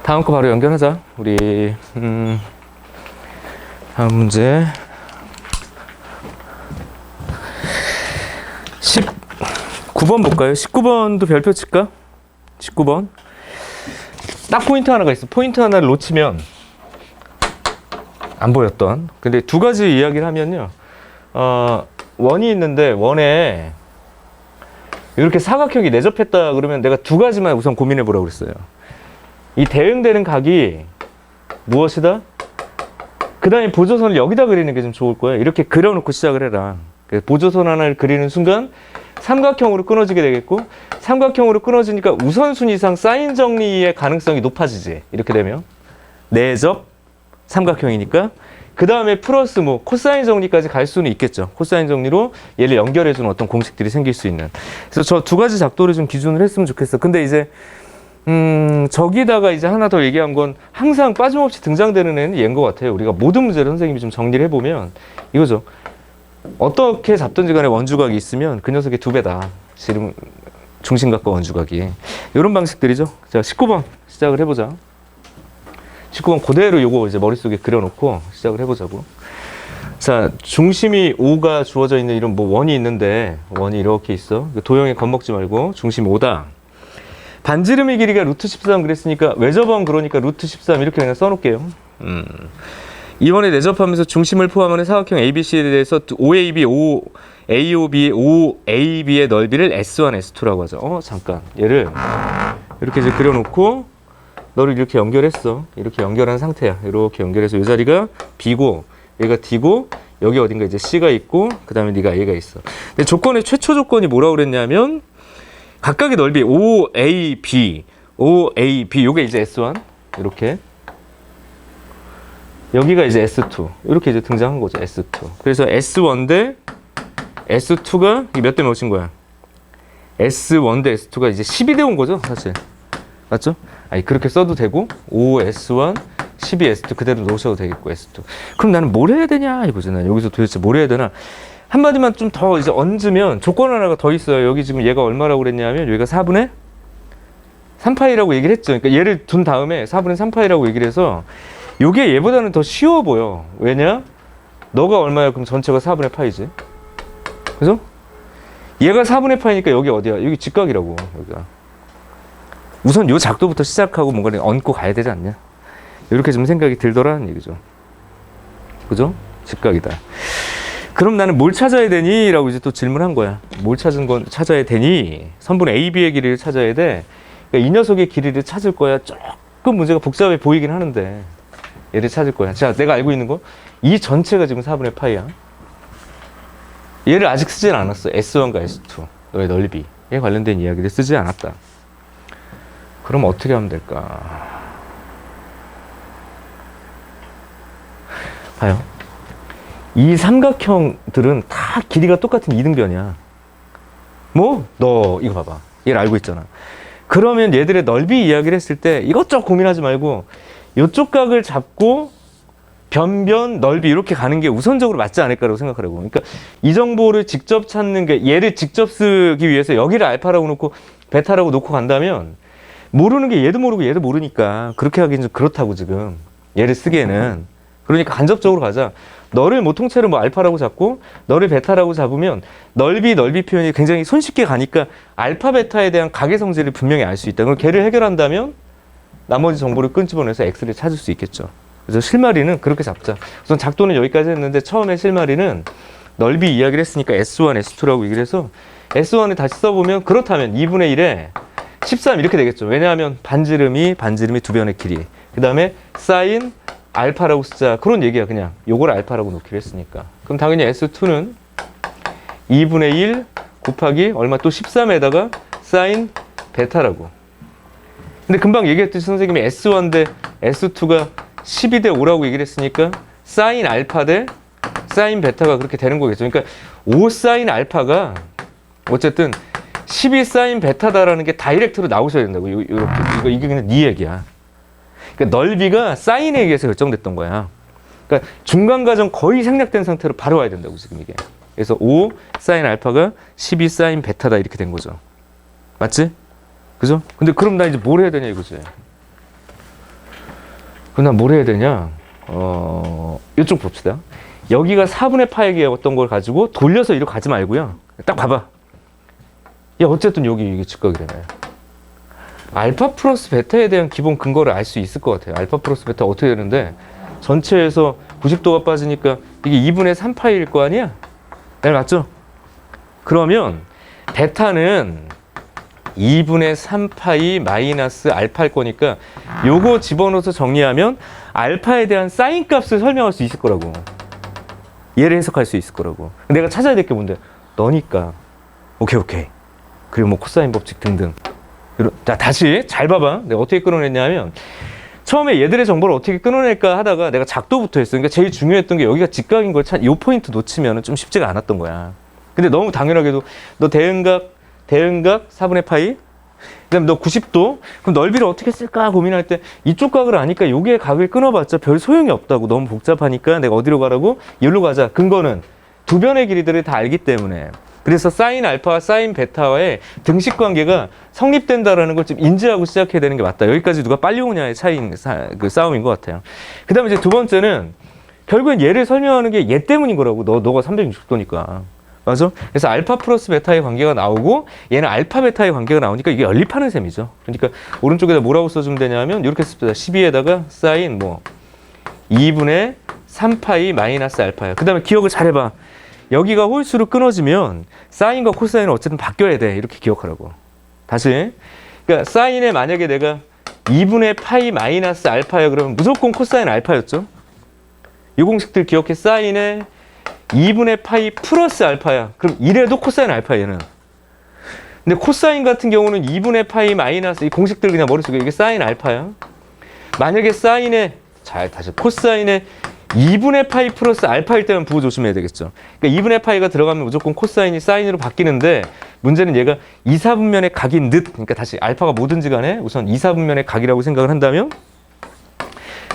다음 거 바로 연결하자. 우리 다음 문제 19번 볼까요? 19번도 별표 칠까? 19번 딱 포인트 하나가 있어. 포인트 하나를 놓치면 안 보였던, 근데 두 가지 이야기를 하면요, 원이 있는데 원에 이렇게 사각형이 내접했다 그러면 내가 두 가지만 우선 고민해 보라고 그랬어요. 이 대응되는 각이 무엇이다? 그 다음에 보조선을 여기다 그리는 게 좀 좋을 거야. 이렇게 그려놓고 시작을 해라. 보조선 하나를 그리는 순간 삼각형으로 끊어지게 되겠고, 삼각형으로 끊어지니까 우선순위상 사인 정리의 가능성이 높아지지. 이렇게 되면 내접 삼각형이니까. 그 다음에 플러스 뭐 코사인 정리까지 갈 수는 있겠죠. 코사인 정리로 얘를 연결해주는 어떤 공식들이 생길 수 있는. 그래서 저 두 가지 작도를 좀 기준으로 했으면 좋겠어. 근데 이제 저기다가 이제 하나 더 얘기한 건 항상 빠짐없이 등장되는 애는 얘인 것 같아요. 우리가 모든 문제를 선생님이 좀 정리를 해보면 이거죠. 어떻게 잡든지 간에 원주각이 있으면 그 녀석의 두 배다. 지름 중심각과 원주각이. 이런 방식들이죠. 자, 19번 시작을 해보자. 19번 그대로 요거 이제 머릿속에 그려놓고 시작을 해보자고. 자, 중심이 5가 주어져 있는 이런 뭐 원이 있는데, 원이 이렇게 있어. 도형에 겁먹지 말고 중심이 5다. 반지름의 길이가 루트 13 그랬으니까 외접원 그러니까 루트 13 이렇게 그냥 써놓을게요. 이번에 내접하면서 중심을 포함하는 사각형 ABC에 대해서 OAB, AOB, OAB의 넓이를 S1, S2라고 하죠. 잠깐. 얘를 이렇게 이제 그려놓고 너를 이렇게 연결했어. 이렇게 연결한 상태야. 이렇게 연결해서 이 자리가 B고 얘가 D고 여기 어딘가 이제 C가 있고 그 다음에 네가 A가 있어. 근데 조건의 최초 조건이 뭐라고 그랬냐면 각각의 넓이 OAB, OAB 요게 이제 S1 이렇게 여기가 이제 S2 이렇게 이제 등장한 거죠. S2. 그래서 S1 대 S2가 몇 대 몇인 거야? S1 대 S2가 이제 12대 온 거죠, 사실. 맞죠? 아니 그렇게 써도 되고 5S1, 12S2 그대로 놓으셔도 되겠고 S2. 그럼 나는 뭘 해야 되냐 이거죠. 난 여기서 도대체 뭘 해야 되나? 한마디만 좀 더 이제 얹으면 조건 하나가 더 있어요. 여기 지금 얘가 얼마라고 그랬냐면 여기가 4분의 3파이라고 얘기를 했죠. 그러니까 얘를 둔 다음에 4분의 3파이라고 얘기를 해서 요게 얘보다는 더 쉬워 보여. 왜냐? 너가 얼마야? 그럼 전체가 4분의 파이지. 그죠? 얘가 4분의 파이니까 여기 어디야? 여기 직각이라고. 여기가. 우선 요 작도부터 시작하고 뭔가를 얹고 가야 되지 않냐? 이렇게 좀 생각이 들더라는 얘기죠. 그죠? 직각이다. 그럼 나는 뭘 찾아야 되니? 라고 이제 또 질문한 거야. 뭘 찾아야 되니? 선분 AB의 길이를 찾아야 돼. 그러니까 이 녀석의 길이를 찾을 거야. 조금 문제가 복잡해 보이긴 하는데 얘를 찾을 거야. 자, 내가 알고 있는 거 이 전체가 지금 4분의 파이야. 얘를 아직 쓰진 않았어. S1과 S2 너의 넓이에 관련된 이야기를 쓰지 않았다. 그럼 어떻게 하면 될까? 봐요. 이 삼각형들은 다 길이가 똑같은 이등변이야. 뭐? 너 이거 봐봐. 얘를 알고 있잖아. 그러면 얘들의 넓이 이야기를 했을 때 이것저것 고민하지 말고 이쪽 각을 잡고 변변 넓이 이렇게 가는 게 우선적으로 맞지 않을까라고 생각하라고. 그러니까 이 정보를 직접 찾는 게, 얘를 직접 쓰기 위해서 여기를 알파라고 놓고 베타라고 놓고 간다면 모르는 게 얘도 모르고 얘도 모르니까 그렇게 하기엔 좀 그렇다고 지금 얘를 쓰기에는. 그러니까 간접적으로 가자. 너를 뭐 통째로 뭐 알파라고 잡고 너를 베타라고 잡으면 넓이 표현이 굉장히 손쉽게 가니까 알파 베타에 대한 각의 성질을 분명히 알 수 있다. 그럼 걔를 해결한다면 나머지 정보를 끄집어내서 x를 찾을 수 있겠죠. 그래서 실마리는 그렇게 잡자. 우선 작도는 여기까지 했는데 처음에 실마리는 넓이 이야기를 했으니까 S1, S2라고 얘기를 해서 S1을 다시 써보면 그렇다면 2분의 1에 13 이렇게 되겠죠. 왜냐하면 반지름이 두 변의 길이. 그 다음에 사인 알파라고 쓰자. 그런 얘기야. 그냥 요걸 알파라고 놓기로 했으니까. 그럼 당연히 S2는 2분의 1 곱하기 얼마 또 13에다가 사인 베타라고. 근데 금방 얘기했듯이 선생님이 S1 대 S2가 12 대 5라고 얘기를 했으니까 사인 알파 대 사인 베타가 그렇게 되는 거겠죠. 그러니까 5 사인 알파가 어쨌든 12 사인 베타다라는 게 다이렉트로 나오셔야 된다고. 이렇게. 이게 그냥 네 얘기야. 그러니까 넓이가 사인에 의해서 결정됐던 거야. 그러니까 중간 과정 거의 생략된 상태로 바로 와야 된다고 지금 이게. 그래서 5 사인 알파가 12 사인 베타다 이렇게 된 거죠. 맞지? 그죠? 근데 그럼 나 이제 뭘 해야 되냐 이거지. 그럼 난 뭘 해야 되냐? 이쪽 봅시다. 여기가 4분의 파이였던 걸 가지고 돌려서 이리로 가지 말고요. 딱 봐봐. 야, 어쨌든 여기 이게 직각이잖아요. 알파 플러스 베타에 대한 기본 근거를 알 수 있을 것 같아요. 알파 플러스 베타 어떻게 되는데 전체에서 90도가 빠지니까 이게 2분의 3파이일 거 아니야? 네, 맞죠? 그러면 베타는 2분의 3파이 마이너스 알파일 거니까 요거 집어넣어서 정리하면 알파에 대한 사인 값을 설명할 수 있을 거라고. 얘를 해석할 수 있을 거라고. 내가 찾아야 될 게 뭔데? 너니까. 오케이. 그리고 뭐 코사인 법칙 등등. 자, 다시 잘 봐봐. 내가 어떻게 끊어냈냐면 처음에 얘들의 정보를 어떻게 끊어낼까 하다가 내가 작도부터 했어. 그러니까 제일 중요했던 게 여기가 직각인 걸 요 포인트 놓치면 좀 쉽지가 않았던 거야. 근데 너무 당연하게도 너 대응각 4분의 파이, 그다음에 너 90도, 그럼 넓이를 어떻게 쓸까 고민할 때 이쪽 각을 아니까 여기에 각을 끊어봤자 별 소용이 없다고. 너무 복잡하니까 내가 어디로 가라고? 여기로 가자. 근거는 두 변의 길이들을 다 알기 때문에. 그래서 사인 알파와 사인 베타와의 등식 관계가 성립된다라는 걸 좀 인지하고 시작해야 되는 게 맞다. 여기까지 누가 빨리 오냐의 그 싸움인 것 같아요. 그 다음에 이제 두 번째는 결국엔 얘를 설명하는 게 얘 때문인 거라고. 너가 360도니까. 맞아? 그래서 알파 플러스 베타의 관계가 나오고 얘는 알파 베타의 관계가 나오니까 이게 연립하는 셈이죠. 그러니까 오른쪽에다 뭐라고 써주면 되냐면 이렇게 씁니다. 12에다가 사인 2분의 3파이 마이너스 알파야. 그 다음에 기억을 잘해봐. 여기가 홀수로 끊어지면 사인과 코사인은 어쨌든 바뀌어야 돼. 이렇게 기억하라고. 다시. 그러니까 사인에 만약에 내가 2분의 파이 마이너스 알파야 그러면 무조건 코사인 알파였죠. 이 공식들 기억해. 사인에 2분의 파이 플러스 알파야. 그럼 이래도 코사인 알파야 얘는. 근데 코사인 같은 경우는 2분의 파이 마이너스 이 공식들 그냥 머릿속에 이게 사인 알파야. 만약에 사인에 다시 코사인에 2분의 파이 플러스 알파일 때만 부호 조심해야 되겠죠. 그러니까 2분의 파이가 들어가면 무조건 코사인이 사인으로 바뀌는데 문제는 얘가 2, 4분면의 각인 듯. 그러니까 다시 알파가 뭐든지 간에 우선 2, 4분면의 각이라고 생각을 한다면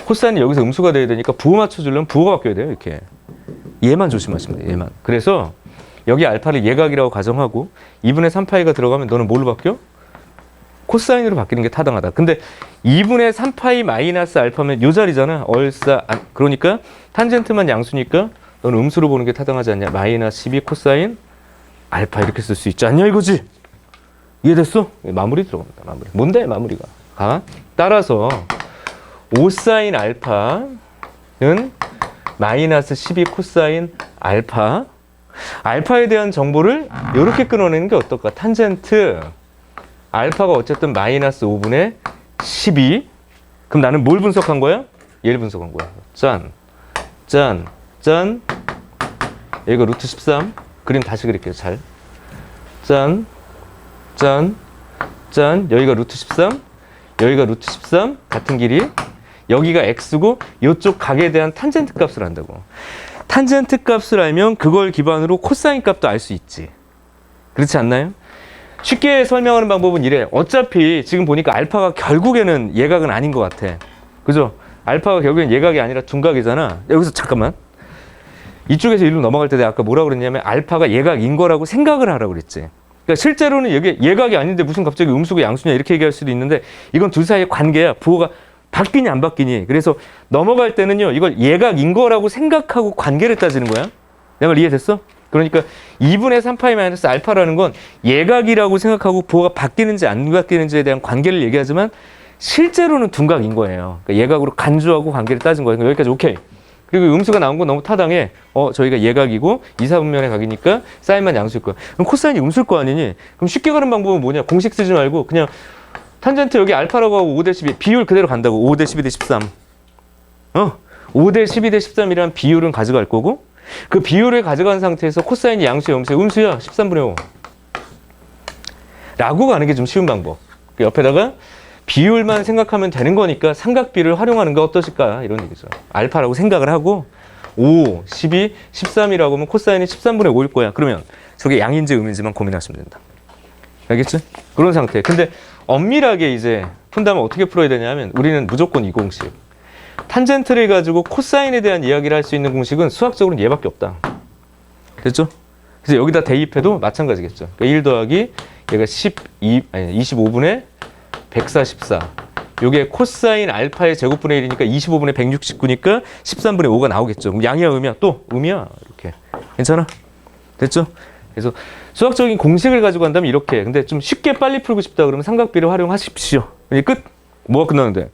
코사인이 여기서 음수가 돼야 되니까 부호 맞춰주려면 부호가 바뀌어야 돼요. 이렇게. 얘만 조심하시면 돼요. 얘만. 그래서 여기 알파를 예각이라고 가정하고 2분의 3파이가 들어가면 너는 뭘로 바뀌어? 코사인으로 바뀌는 게 타당하다. 근데 2분의 3파이 마이너스 알파면 요 자리잖아. 그러니까 탄젠트만 양수니까 너는 음수로 보는 게 타당하지 않냐. 마이너스 12 코사인 알파 이렇게 쓸 수 있지 않냐 이거지. 이해됐어? 마무리 들어갑니다. 마무리. 뭔데 마무리가? 따라서 5사인 알파는 마이너스 12 코사인 알파. 알파에 대한 정보를 이렇게 끊어내는 게 어떨까? 탄젠트 알파가 어쨌든 마이너스 5분의 12. 그럼 나는 뭘 분석한 거야? 얘를 분석한 거야. 짠. 여기가 루트 13. 그림 다시 그릴게요. 잘. 짠. 여기가 루트 13. 여기가 루트 13. 같은 길이. 여기가 x고 이쪽 각에 대한 탄젠트 값을 안다고. 탄젠트 값을 알면 그걸 기반으로 코사인 값도 알 수 있지. 그렇지 않나요? 쉽게 설명하는 방법은 이래. 어차피 지금 보니까 알파가 결국에는 예각은 아닌 것 같아. 그죠? 알파가 결국엔 예각이 아니라 둔각이잖아. 여기서 잠깐만. 이쪽에서 일로 넘어갈 때 내가 아까 뭐라고 그랬냐면 알파가 예각인 거라고 생각을 하라고 그랬지. 그러니까 실제로는 이게 예각이 아닌데 무슨 갑자기 음수고 양수냐 이렇게 얘기할 수도 있는데 이건 둘 사이의 관계야. 부호가 바뀌니 안 바뀌니. 그래서 넘어갈 때는요. 이걸 예각인 거라고 생각하고 관계를 따지는 거야. 내 말 이해됐어? 그러니까 2분의 3파이 마이너스 알파라는 건 예각이라고 생각하고 부호가 바뀌는지 안 바뀌는지에 대한 관계를 얘기하지만 실제로는 둔각인 거예요. 그러니까 예각으로 간주하고 관계를 따진 거예요. 그러니까 여기까지 오케이. 그리고 음수가 나온 건 너무 타당해. 저희가 예각이고 2, 4분면의 각이니까 사인만 양수일 거야. 그럼 코사인이 음수일 거 아니니? 그럼 쉽게 가는 방법은 뭐냐? 공식 쓰지 말고 그냥 탄젠트 여기 알파라고 하고 5대 12 비율 그대로 간다고. 5대 12 대 13. 5대 12 대 13이란 비율은 가져갈 거고 그 비율을 가져간 상태에서 코사인이 양수야 음수야 13분의 5 라고 가는 게 좀 쉬운 방법. 그 옆에다가 비율만 생각하면 되는 거니까 삼각비를 활용하는 게 어떠실까 이런 얘기죠. 알파라고 생각을 하고 5, 12, 13이라고 하면 코사인이 13분의 5일 거야. 그러면 저게 양인지 음인지만 고민하시면 된다. 알겠지? 그런 상태. 근데 엄밀하게 이제 푼다면 어떻게 풀어야 되냐면 우리는 무조건 이 공식. 탄젠트를 가지고 코사인에 대한 이야기를 할 수 있는 공식은 수학적으로는 얘밖에 없다. 됐죠? 그래서 여기다 대입해도 마찬가지겠죠. 그러니까 1 더하기 얘가 25분의 144 요게 코사인 알파의 제곱분의 1이니까 25분의 169니까 13분의 5가 나오겠죠. 그럼 양이야, 음이야? 또 음이야. 이렇게. 괜찮아? 됐죠? 그래서 수학적인 공식을 가지고 한다면 이렇게. 근데 좀 쉽게 빨리 풀고 싶다 그러면 삼각비를 활용하십시오. 이제 끝. 뭐가 끝나는데?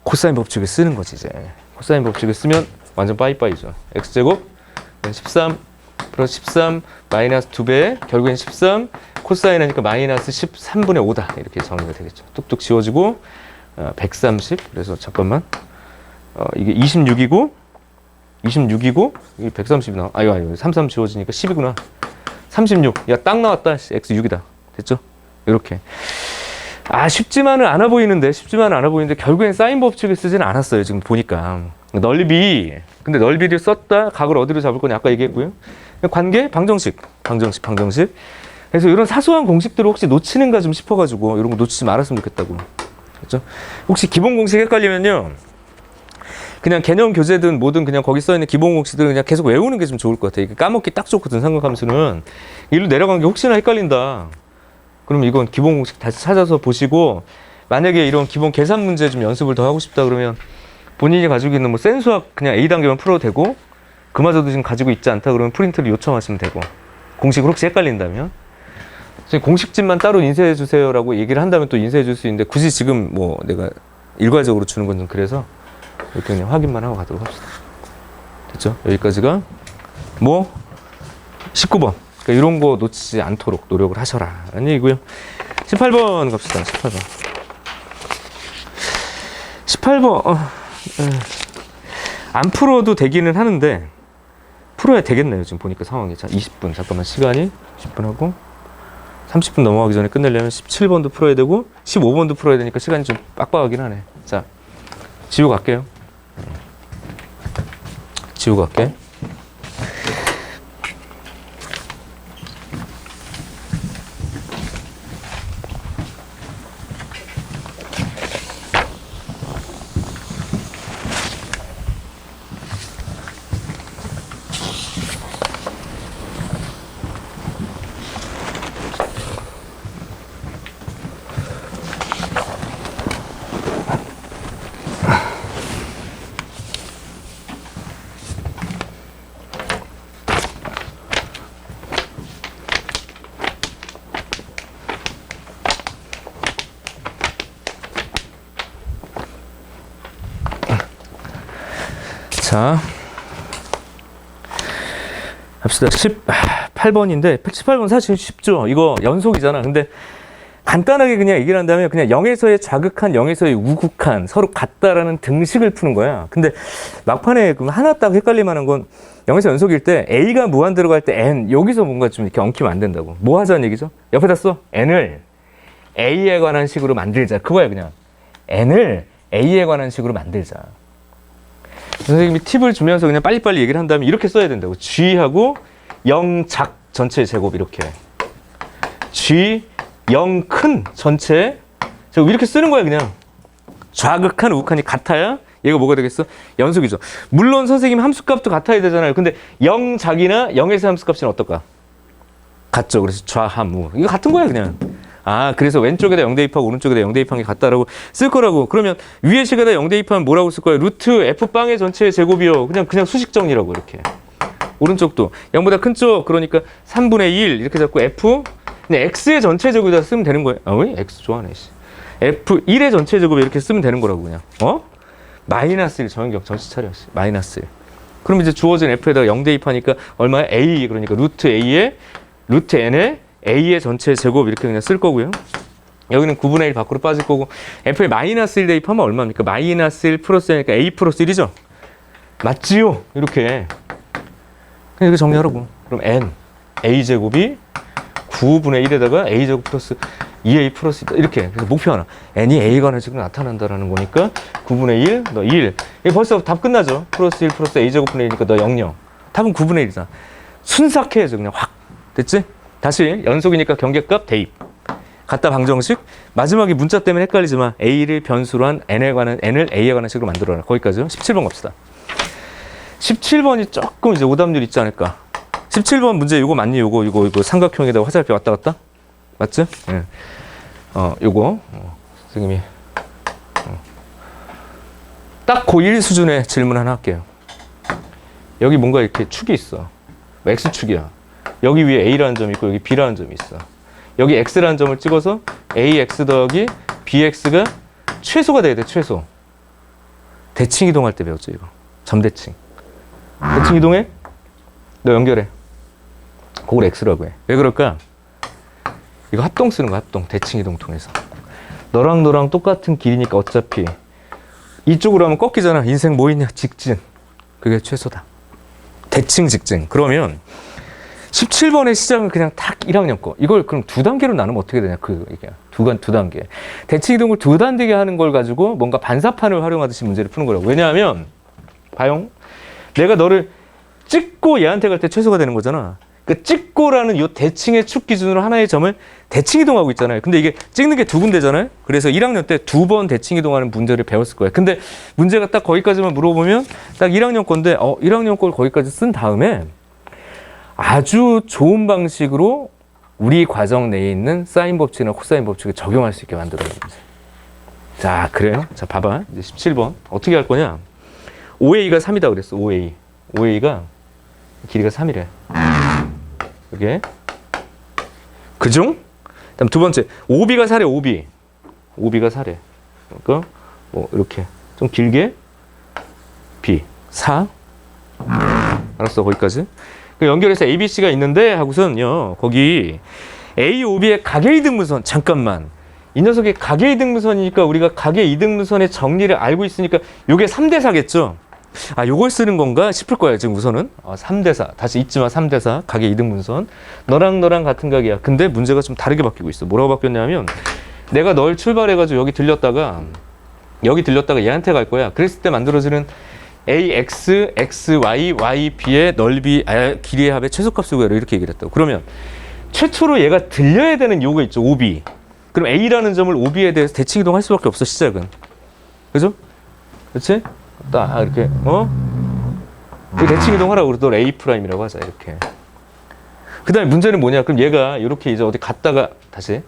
코사인 법칙을 쓰는 거지 이제. 코사인 법칙을 쓰면 완전 빠이빠이죠. x제곱 13 플러스 13 마이너스 2배 결국엔 13 코사인 하니까 마이너스 13분의 5다. 이렇게 정리가 되겠죠. 뚝뚝 지워지고 130. 그래서 잠깐만. 이게 26이고 이게 130이 나와. 아이고 33 지워지니까 10이구나. 36. 야, 딱 나왔다. x 6이다. 됐죠? 이렇게. 쉽지만은 않아 보이는데 결국엔 사인 법칙을 쓰지는 않았어요. 지금 보니까. 넓이. 근데 넓이를 썼다. 각을 어디로 잡을 거냐 아까 얘기했고요. 관계, 방정식. 그래서 이런 사소한 공식들을 혹시 놓치는가 좀 싶어가지고 이런 거 놓치지 말았으면 좋겠다고. 그렇죠? 혹시 기본 공식 헷갈리면요. 그냥 개념 교재든 뭐든 그냥 거기 써있는 기본 공식들을 그냥 계속 외우는 게 좀 좋을 것 같아요. 까먹기 딱 좋거든, 삼각함수는. 일로 내려간 게 혹시나 헷갈린다. 그럼 이건 기본 공식 다시 찾아서 보시고, 만약에 이런 기본 계산 문제 좀 연습을 더 하고 싶다 그러면 본인이 가지고 있는 뭐 센 수학 그냥 A단계만 풀어도 되고, 그마저도 지금 가지고 있지 않다 그러면 프린트를 요청하시면 되고, 공식을 혹시 헷갈린다면. 공식집만 따로 인쇄해 주세요라고 얘기를 한다면 또 인쇄해 줄 수 있는데, 굳이 지금 뭐 내가 일괄적으로 주는 건 좀 그래서 이렇게 그냥 확인만 하고 가도록 합시다. 됐죠? 여기까지가 뭐 19번. 그러니까 이런 거 놓치지 않도록 노력을 하셔라 라는 얘기고요. 18번 갑시다. 18번 안 풀어도 되기는 하는데 풀어야 되겠네요. 지금 보니까 상황이. 자, 20분. 잠깐만, 시간이 10분 하고 30분 넘어가기 전에 끝내려면 17번도 풀어야 되고 15번도 풀어야 되니까 시간이 좀 빡빡하긴 하네. 자, 지우고 갈게요. 지우고 갈게. 자, 합시다. 18번인데 18번 사실 쉽죠. 이거 연속이잖아. 근데 간단하게 그냥 얘기를 한다면 그냥 0에서의 좌극한, 0에서의 우극한 서로 같다라는 등식을 푸는 거야. 근데 막판에 하나 딱 헷갈릴 만한 건 0에서 연속일 때 A가 무한 들어갈 때 N, 여기서 뭔가 좀 이렇게 엉키면 안 된다고. 뭐 하자는 얘기죠? 옆에다 써. N을 A에 관한 식으로 만들자. 그거야 그냥. N을 A에 관한 식으로 만들자. 선생님이 팁을 주면서 그냥 빨리빨리 얘기를 한다면 이렇게 써야 된다고. G하고 0작 전체 제곱 이렇게. G 0 큰 전체 제곱 이렇게 쓰는 거야 그냥. 좌극한 우극한이 같아야 얘가 뭐가 되겠어? 연속이죠. 물론 선생님 함수값도 같아야 되잖아요. 근데 0작이나 0에서 함수값은 어떨까? 같죠. 그래서 좌함우 이거 같은 거야 그냥. 그래서 왼쪽에다 0 대입하고 오른쪽에다 0 대입한 게 같다라고 쓸 거라고. 그러면 위에 식에다 0 대입하면 뭐라고 쓸 거야? 루트 F빵의 전체 제곱이요. 그냥 수식 정리라고 이렇게. 오른쪽도 0보다 큰 쪽, 그러니까 3분의 1 이렇게 잡고 F 그냥 X의 전체 제곱에다 쓰면 되는 거예요. 왜? X 좋아하네. F1의 전체 제곱에 이렇게 쓰면 되는 거라고 그냥. 마이너스 1 정인경 정신 차려. 마이너스 1. 그럼 이제 주어진 F에다가 0 대입하니까 얼마야? A. 그러니까 루트 A에 루트 N에 A의 전체 제곱 이렇게 그냥 쓸 거고요. 여기는 9분의 1 밖으로 빠질 거고, F에 마이너스 1 대입하면 얼마입니까? 마이너스 1 플러스 1이니까 A 플러스 1이죠? 맞지요? 이렇게. 그냥 이렇게 정리하라고. 그럼 N, A 제곱이 9분의 1에다가 A 제곱 플러스 2A 플러스 2 이렇게. 그래서 목표 하나. N이 A에 관한 식으로 나타난다라는 거니까 9분의 1, 너 1. 이게 벌써 답 끝나죠? 플러스 1 플러스 A 제곱 분의 1이니까 너 0, 0. 답은 9분의 1이다. 순삭해 해야죠. 그냥 확. 됐지? 다시 연속이니까 경계값 대입. 갖다 방정식. 마지막에 문자 때문에 헷갈리지만 A를 변수로 한 N을 A에 관한 식으로 만들어라. 거기까지요. 17번 갑시다. 17번이 조금 이제 오답률 있지 않을까. 17번 문제 요거 맞니? 요거 삼각형에다가 화살표 왔다 갔다? 맞죠? 예. 요거 선생님이 딱 고1 수준의 질문 하나 할게요. 여기 뭔가 이렇게 축이 있어. X축이야. 여기 위에 A라는 점이 있고 여기 B라는 점이 있어. 여기 X라는 점을 찍어서 AX 더하기 BX가 최소가 돼야 돼, 최소. 대칭 이동할 때 배웠죠, 이거. 점대칭. 대칭 이동해? 너 연결해. 그걸 X라고 해. 왜 그럴까? 이거 합동 쓰는 거야, 합동. 대칭 이동 통해서. 너랑 너랑 똑같은 길이니까 어차피 이쪽으로 하면 꺾이잖아. 인생 뭐 있냐? 직진. 그게 최소다. 대칭 직진. 그러면 17번의 시작은 그냥 딱 1학년 거. 이걸 그럼 두 단계로 나누면 어떻게 되냐? 이게 두 단계. 대칭 이동을 두 단계게 하는 걸 가지고 뭔가 반사판을 활용하듯이 문제를 푸는 거라고. 왜냐하면 봐요. 내가 너를 찍고 얘한테 갈 때 최소가 되는 거잖아. 그 찍고라는 이 대칭의 축 기준으로 하나의 점을 대칭 이동하고 있잖아요. 근데 이게 찍는 게 두 군데잖아요. 그래서 1학년 때 두 번 대칭 이동하는 문제를 배웠을 거예요. 근데 문제가 딱 거기까지만 물어보면 딱 1학년 건데 1학년 걸 거기까지 쓴 다음에 아주 좋은 방식으로 우리 과정 내에 있는 사인 법칙이나 코사인 법칙을 적용할 수 있게 만들어내는 문제. 자, 그래요. 자, 봐봐. 이제 17번. 어떻게 할 거냐? OA가 3이다 그랬어. OA. OA가 길이가 3이래. 이게 그중? 그다음 두 번째. OB가 4래. OB. OB가 4래. 그러니까 뭐 이렇게 좀 길게 B 4. 알았어. 거기까지. 연결해서 ABC가 있는데 하고선요. 거기 AOB의 가계이등분선 잠깐만. 이 녀석이 가계이등분선이니까 우리가 가계이등분선의 정리를 알고 있으니까 요게 3대 4겠죠. 아, 요걸 쓰는 건가 싶을 거예요. 지금 우선은 3대 4. 다시 잊지마. 3대 4 가계이등분선. 너랑 너랑 같은 각이야. 근데 문제가 좀 다르게 바뀌고 있어. 뭐라고 바뀌었냐면 내가 널 출발해가지고 여기 들렸다가 얘한테 갈 거야. 그랬을 때 만들어지는 AX, XY, YB의 넓이, 길이의 합의 최소값을 구해라. 이렇게 얘기를 했다고. 그러면 최초로 얘가 들려야 되는 요거 있죠. OB. 그럼 A라는 점을 OB에 대해서 대칭 이동할 수밖에 없어. 시작은. 그죠? 그렇지? 딱 이렇게 대칭 이동하라고 그러더라. A'이라고 하자. 이렇게. 그 다음에 문제는 뭐냐? 그럼 얘가 이렇게 이제 어디 갔다가 다시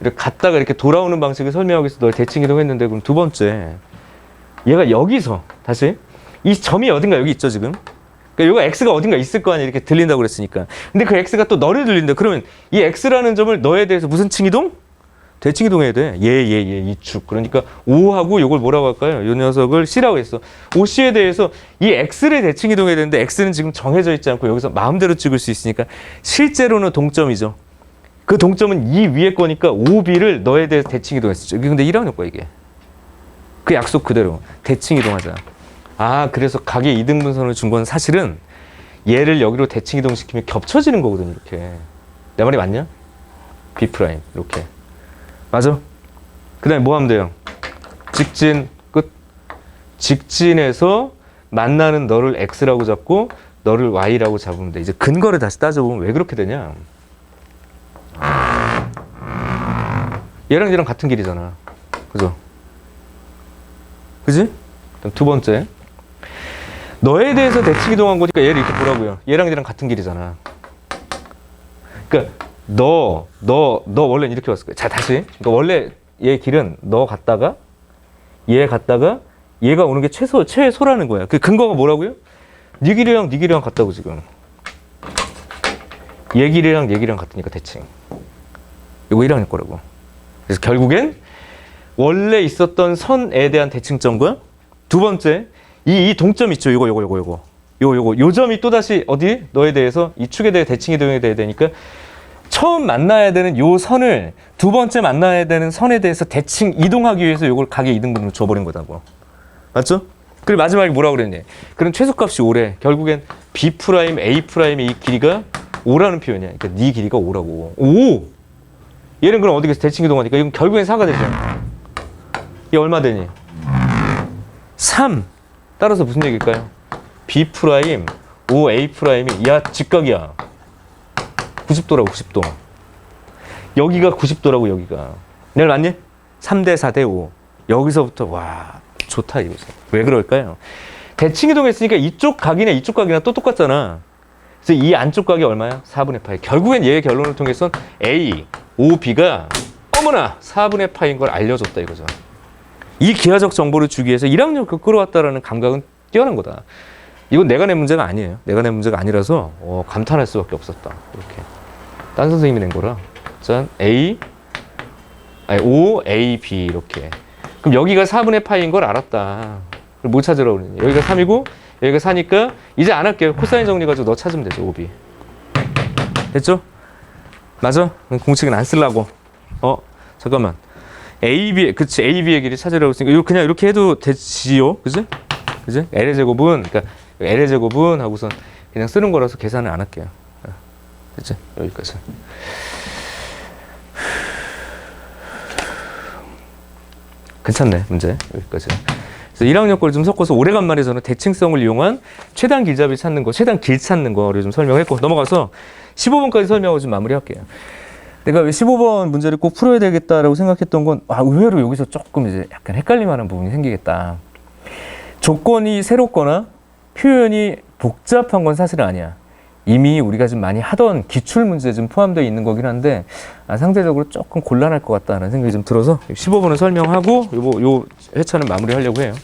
이렇게 갔다가 이렇게 돌아오는 방식을 설명하기 위해서 널 대칭 이동했는데 그럼 두 번째 얘가 여기서 다시 이 점이 어딘가 여기 있죠, 지금. 그러니까 이거 X가 어딘가 있을 거 아니야. 이렇게 들린다고 그랬으니까. 근데 그 X가 또 너를 들린다. 그러면 이 X라는 점을 너에 대해서 무슨 칭 이동? 대칭 이동해야 돼. 이 축. 그러니까 O하고 이걸 뭐라고 할까요? 이 녀석을 C라고 했어. OC에 대해서 이 X를 대칭 이동해야 되는데 X는 지금 정해져 있지 않고 여기서 마음대로 찍을 수 있으니까 실제로는 동점이죠. 그 동점은 이 위에 거니까 OB를 너에 대해서 대칭 이동했었죠. 근데 1학년 거야, 이게. 그 약속 그대로. 대칭 이동하자. 아, 그래서 가계 이등분선을 준 건 사실은 얘를 여기로 대칭 이동시키면 겹쳐지는 거거든요, 이렇게. 내 말이 맞냐? B', 이렇게. 맞아? 그 다음에 뭐 하면 돼요? 직진, 끝. 직진에서 만나는 너를 X라고 잡고 너를 Y라고 잡으면 돼. 이제 근거를 다시 따져보면 왜 그렇게 되냐? 얘랑 같은 길이잖아. 그죠? 그지? 두 번째. 너에 대해서 대칭 이동한 거니까 얘를 이렇게 보라고요. 얘랑 같은 길이잖아. 그러니까 너 원래는 이렇게 왔을 거야. 자, 다시. 그러니까 원래 얘 길은 너 갔다가 얘 갔다가 얘가 오는 게 최소라는 거야. 그 근거가 뭐라고요? 네 길이랑 같다고 지금. 얘 길이랑 같으니까 대칭. 이거 1학년 거라고. 그래서 결국엔 원래 있었던 선에 대한 대칭점과 두 번째 이 동점 있죠. 요 점이 또다시 어디? 너에 대해서 이 축에 대해 대칭 이동이 돼야 되니까 처음 만나야 되는 요 선을 두 번째 만나야 되는 선에 대해서 대칭 이동하기 위해서 요걸 가계 이등분으로 줘버린 거다고. 맞죠? 그리고 마지막에 뭐라고 그랬냐? 그럼 최소값이 5래. 결국엔 B', A'의 이 길이가 5라는 표현이야. 그러니까 네 길이가 5라고. 5! 얘는 그럼 어디에서 대칭 이동하니까 이건 결국엔 4가 되잖아. 얘 얼마 되니? 3. 따라서 무슨 얘기일까요? B', O, A', 야, 직각이야. 90도라고, 90도. 여기가 90도라고, 여기가. 내가 맞니? 3대 4대 5. 여기서부터, 와, 좋다, 이거죠. 왜 그럴까요? 대칭 이동했으니까 이쪽 각이나 또 똑같잖아. 그래서 이 안쪽 각이 얼마야? 4분의 파이. 결국엔 얘의 결론을 통해서 A, O, B가 어머나 4분의 파이인 걸 알려줬다 이거죠. 이 기하적 정보를 주기 위해서 1학년 그 끌어왔다라는 감각은 뛰어난 거다. 이건 내가 낸 문제가 아니에요. 내가 낸 문제가 아니라서 감탄할 수밖에 없었다. 이렇게. 딴 선생님이 낸 거라. 자, O, A, B 이렇게. 그럼 여기가 4분의 파이인 걸 알았다. 그럼 뭐 찾으라고 그러니? 여기가 3이고 여기가 4니까 이제 안 할게요. 코사인 정리 가지고 너 찾으면 되죠. OB. 됐죠? 맞아? 공식은 안 쓰려고. 잠깐만. 그치. AB의 길이 찾으라고 했으니까 그냥 이렇게 해도 되지요? 그지? 그지? L의 제곱은, 그러니까 L의 제곱은 하고선 그냥 쓰는 거라서 계산을 안 할게요. 됐지? 여기까지. 괜찮네, 문제. 여기까지. 그래서 1학년 걸 좀 섞어서 오래간만에 저는 대칭성을 이용한 최단 길잡이 찾는 거, 최단 길 찾는 거를 좀 설명했고, 넘어가서 15번까지 설명하고 좀 마무리할게요. 내가 왜 15번 문제를 꼭 풀어야 되겠다라고 생각했던 건, 의외로 여기서 조금 이제 약간 헷갈릴만한 부분이 생기겠다. 조건이 새롭거나 표현이 복잡한 건 사실은 아니야. 이미 우리가 좀 많이 하던 기출문제에 좀 포함되어 있는 거긴 한데, 상대적으로 조금 곤란할 것 같다는 생각이 좀 들어서 15번을 설명하고 요 회차는 마무리하려고 해요.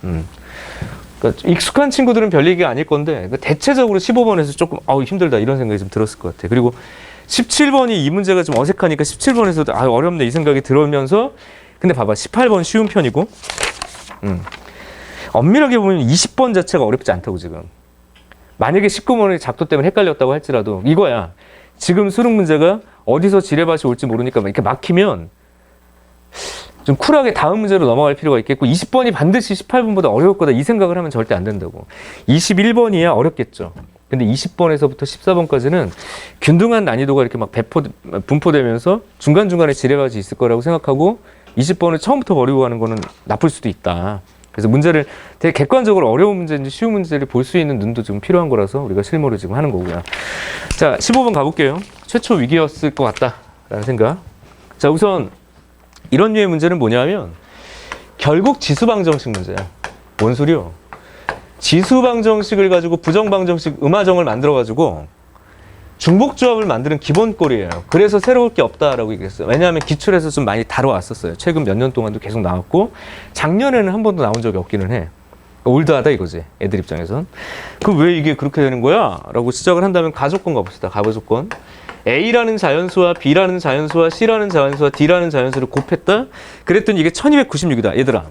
그러니까 익숙한 친구들은 별 얘기가 아닐 건데, 그러니까 대체적으로 15번에서 조금 힘들다 이런 생각이 좀 들었을 것 같아요. 그리고 17번이 이 문제가 좀 어색하니까 17번에서도 어렵네 이 생각이 들으면서, 근데 봐봐 18번 쉬운 편이고, 엄밀하게 보면 20번 자체가 어렵지 않다고. 지금 만약에 19번이 작도 때문에 헷갈렸다고 할지라도 이거야. 지금 수능 문제가 어디서 지뢰밭이 올지 모르니까 이렇게 막히면 좀 쿨하게 다음 문제로 넘어갈 필요가 있겠고, 20번이 반드시 18번보다 어려울 거다 이 생각을 하면 절대 안 된다고. 21번이야 어렵겠죠. 근데 20번에서부터 14번까지는 균등한 난이도가 이렇게 막 분포되면서 중간중간에 지뢰밭이 있을 거라고 생각하고 20번을 처음부터 버리고 가는 거는 나쁠 수도 있다. 그래서 문제를 되게 객관적으로 어려운 문제인지 쉬운 문제를 볼 수 있는 눈도 좀 필요한 거라서 우리가 실무를 지금 하는 거고요. 자, 15번 가볼게요. 최초 위기였을 것 같다라는 생각. 자, 우선 이런 류의 문제는 뭐냐면 결국 지수방정식 문제야. 뭔 소리요? 지수방정식을 가지고 부정방정식 음화정을 만들어가지고 중복조합을 만드는 기본꼴이에요. 그래서 새로울 게 없다라고 얘기했어요. 왜냐하면 기출에서 좀 많이 다뤄왔었어요. 최근 몇 년 동안도 계속 나왔고, 작년에는 한 번도 나온 적이 없기는 해. 올드하다 이거지, 애들 입장에선. 그럼 왜 이게 그렇게 되는 거야? 라고 시작을 한다면 가조건 가봅시다. 가조건. A라는 자연수와 B라는 자연수와 C라는 자연수와 D라는 자연수를 곱했다? 그랬더니 이게 1296이다. 얘들아,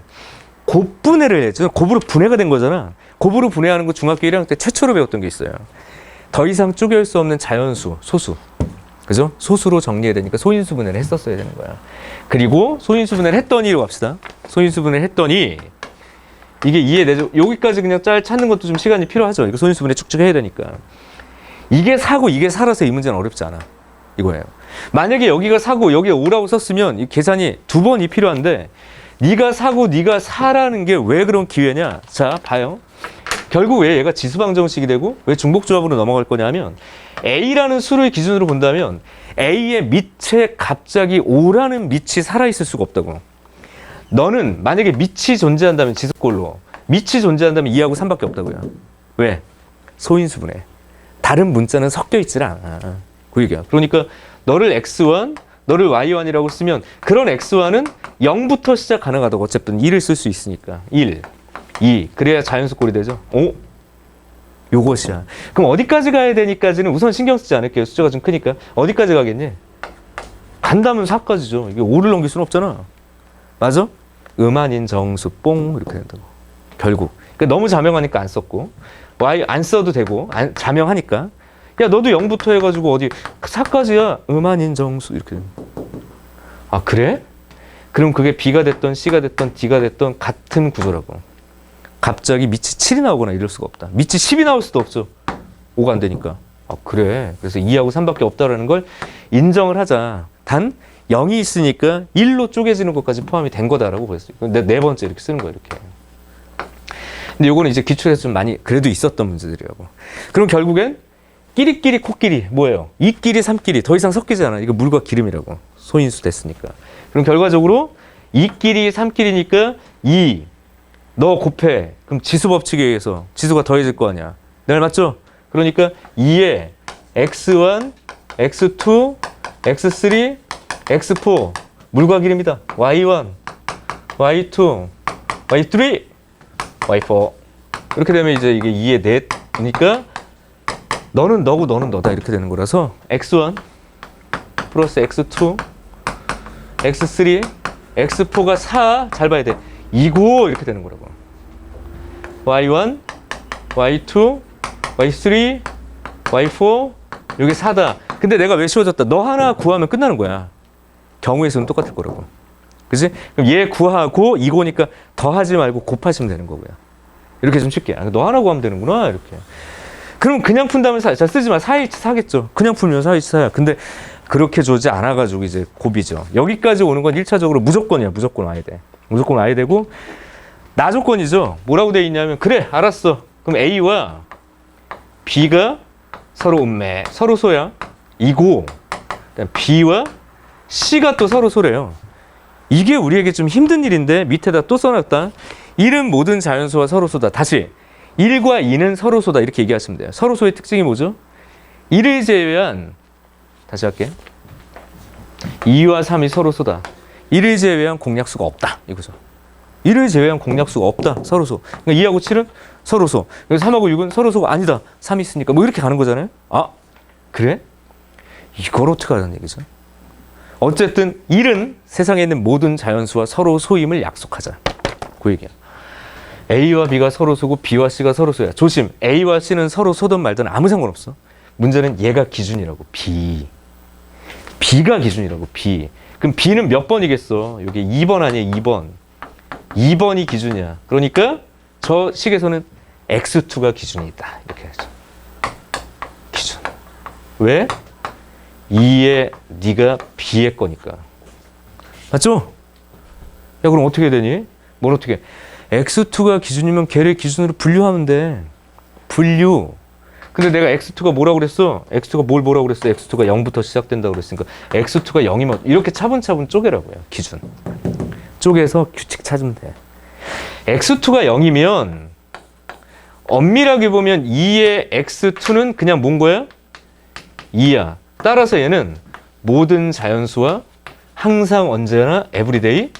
곱분해를 해. 곱으로 분해가 된 거잖아. 곱으로 분해하는 거 중학교 1학년 때 최초로 배웠던 게 있어요. 더 이상 쪼갤 수 없는 자연수, 소수. 그죠? 소수로 정리해야 되니까 소인수 분해를 했었어야 되는 거야. 그리고 소인수 분해를 했더니로 갑시다. 소인수 분해를 했더니 이게 이해되죠? 여기까지 그냥 짤 찾는 것도 좀 시간이 필요하죠. 이거 소인수 분해 쭉쭉 해야 되니까. 이게 사고 이게 살아서 이 문제는 어렵지 않아. 이거예요. 만약에 여기가 사고 여기가 오라고 썼으면 이 계산이 두 번이 필요한데, 네가 사고 네가 사라는 게 왜 그런 기회냐? 자, 봐요. 결국 왜 얘가 지수방정식이 되고 왜 중복조합으로 넘어갈 거냐면, A라는 수를 기준으로 본다면 A의 밑에 갑자기 O라는 밑이 살아있을 수가 없다고. 너는 만약에 밑이 존재한다면 지수꼴로, 밑이 존재한다면 2하고 3밖에 없다고요. 왜? 소인수분해. 다른 문자는 섞여 있질 않아. 그 얘기야. 그러니까 너를 X1, 너를 Y1이라고 쓰면 그런 X1은 0부터 시작 가능하다고. 어쨌든 1을 쓸 수 있으니까. 1, 2. 그래야 자연수꼴이 되죠. 5. 요것이야. 그럼 어디까지 가야 되니까지는 우선 신경 쓰지 않을게요. 숫자가 좀 크니까. 어디까지 가겠니? 간다면 4까지죠. 이게 5를 넘길 수는 없잖아. 맞아? 음한인 정수 뽕 이렇게 된다고. 결국. 그러니까 너무 자명하니까 안 썼고, Y 안 써도 되고, 자명하니까. 야, 너도 0부터 해가지고 어디 4까지야. 음한인 정수 이렇게 됩니다. 아, 그래? 그럼 그게 B가 됐던 C가 됐던 D가 됐던 같은 구조라고. 갑자기 밑이 7이 나오거나 이럴 수가 없다. 밑이 10이 나올 수도 없어. 5가 안 되니까. 아, 그래. 그래서 2하고 3밖에 없다라는 걸 인정을 하자. 단 0이 있으니까 1로 쪼개지는 것까지 포함이 된 거다라고 보였어요. 네 번째 이렇게 쓰는 거야, 이렇게. 근데 요거는 이제 기출에서 좀 많이 그래도 있었던 문제들이라고. 그럼 결국엔 끼리끼리 코끼리 뭐예요? 2끼리 3끼리 더 이상 섞이지 않아. 이거 물과 기름이라고. 소인수 됐으니까. 그럼 결과적으로 2끼리 3끼리니까 2 너 곱해. 그럼 지수 법칙에 의해서 지수가 더해질 거 아니야. 내 말 맞죠? 그러니까 2에 x1, x2, x3, x4 물과 기름이다. y1, Y2, Y3, Y4. 이렇게 되면 이제 이게 2의 넷이니까 너는 너고 너는 너다 이렇게 되는 거라서 X1 플러스 X2, X3, X4가 4, 잘 봐야 돼. 2고 이렇게 되는 거라고. Y1, Y2, Y3, Y4, 이게 4다. 근데 내가 왜 쉬워졌다? 너 하나 구하면 끝나는 거야. 경우의 수는 똑같을 거라고. 그치? 그럼 얘 구하고 2고니까 더하지 말고 곱하시면 되는 거고요. 이렇게 좀 쉽게. 너 하나 구하면 되는구나. 이렇게. 그럼 그냥 푼다면 4. 자, 쓰지 마. 4H 4겠죠. 그냥 풀면 4H 4야. 근데 그렇게 주지 않아가지고 이제 곱이죠. 여기까지 오는 건 1차적으로 무조건이야. 무조건 와야 돼. 무조건 와야 되고, 나 조건이죠. 뭐라고 돼 있냐면, 그래, 알았어. 그럼 A와 B가 서로 음매, 서로 소야. 이고, B와 C가 또 서로 소래요. 이게 우리에게 좀 힘든 일인데 밑에다 또 써놨다. 1은 모든 자연수와 서로소다. 다시 1과 2는 서로소다 이렇게 얘기하시면 돼요. 서로소의 특징이 뭐죠? 1을 제외한, 다시 할게. 2와 3이 서로소다. 1을 제외한 공약수가 없다 이거죠. 1을 제외한 공약수가 없다. 서로소. 그러니까 2하고 7은 서로소. 3하고 6은 서로소가 아니다. 3이 있으니까 뭐 이렇게 가는 거잖아요. 아, 그래? 이걸 어떻게 하자는 얘기죠? 어쨌든 1은 세상에 있는 모든 자연수와 서로 소임을 약속하자. 그 얘기야. A와 B가 서로 소고 B와 C가 서로 소야. 조심. A와 C는 서로 소든 말든 아무 상관없어. 문제는 얘가 기준이라고. B. B가 기준이라고. B. 그럼 B는 몇 번이겠어? 이게 2번 아니야? 2번. 2번이 기준이야. 그러니까 저 식에서는 X2가 기준이다. 이렇게 하죠. 기준. 왜? 2의 네가 B의 거니까. 맞죠? 야, 그럼 어떻게 되니? 뭘 어떻게? X2가 기준이면 걔를 기준으로 분류하면 돼. 분류. 근데 내가 X2가 뭐라고 그랬어? X2가 뭐라고 그랬어? X2가 0부터 시작된다고 그랬으니까 X2가 0이면 이렇게 차분차분 쪼개라고요. 기준. 쪼개서 규칙 찾으면 돼. X2가 0이면 엄밀하게 보면 2의 X2는 그냥 뭔 거야? 2야. 따라서 얘는 모든 자연수와 항상 언제나 에브리데이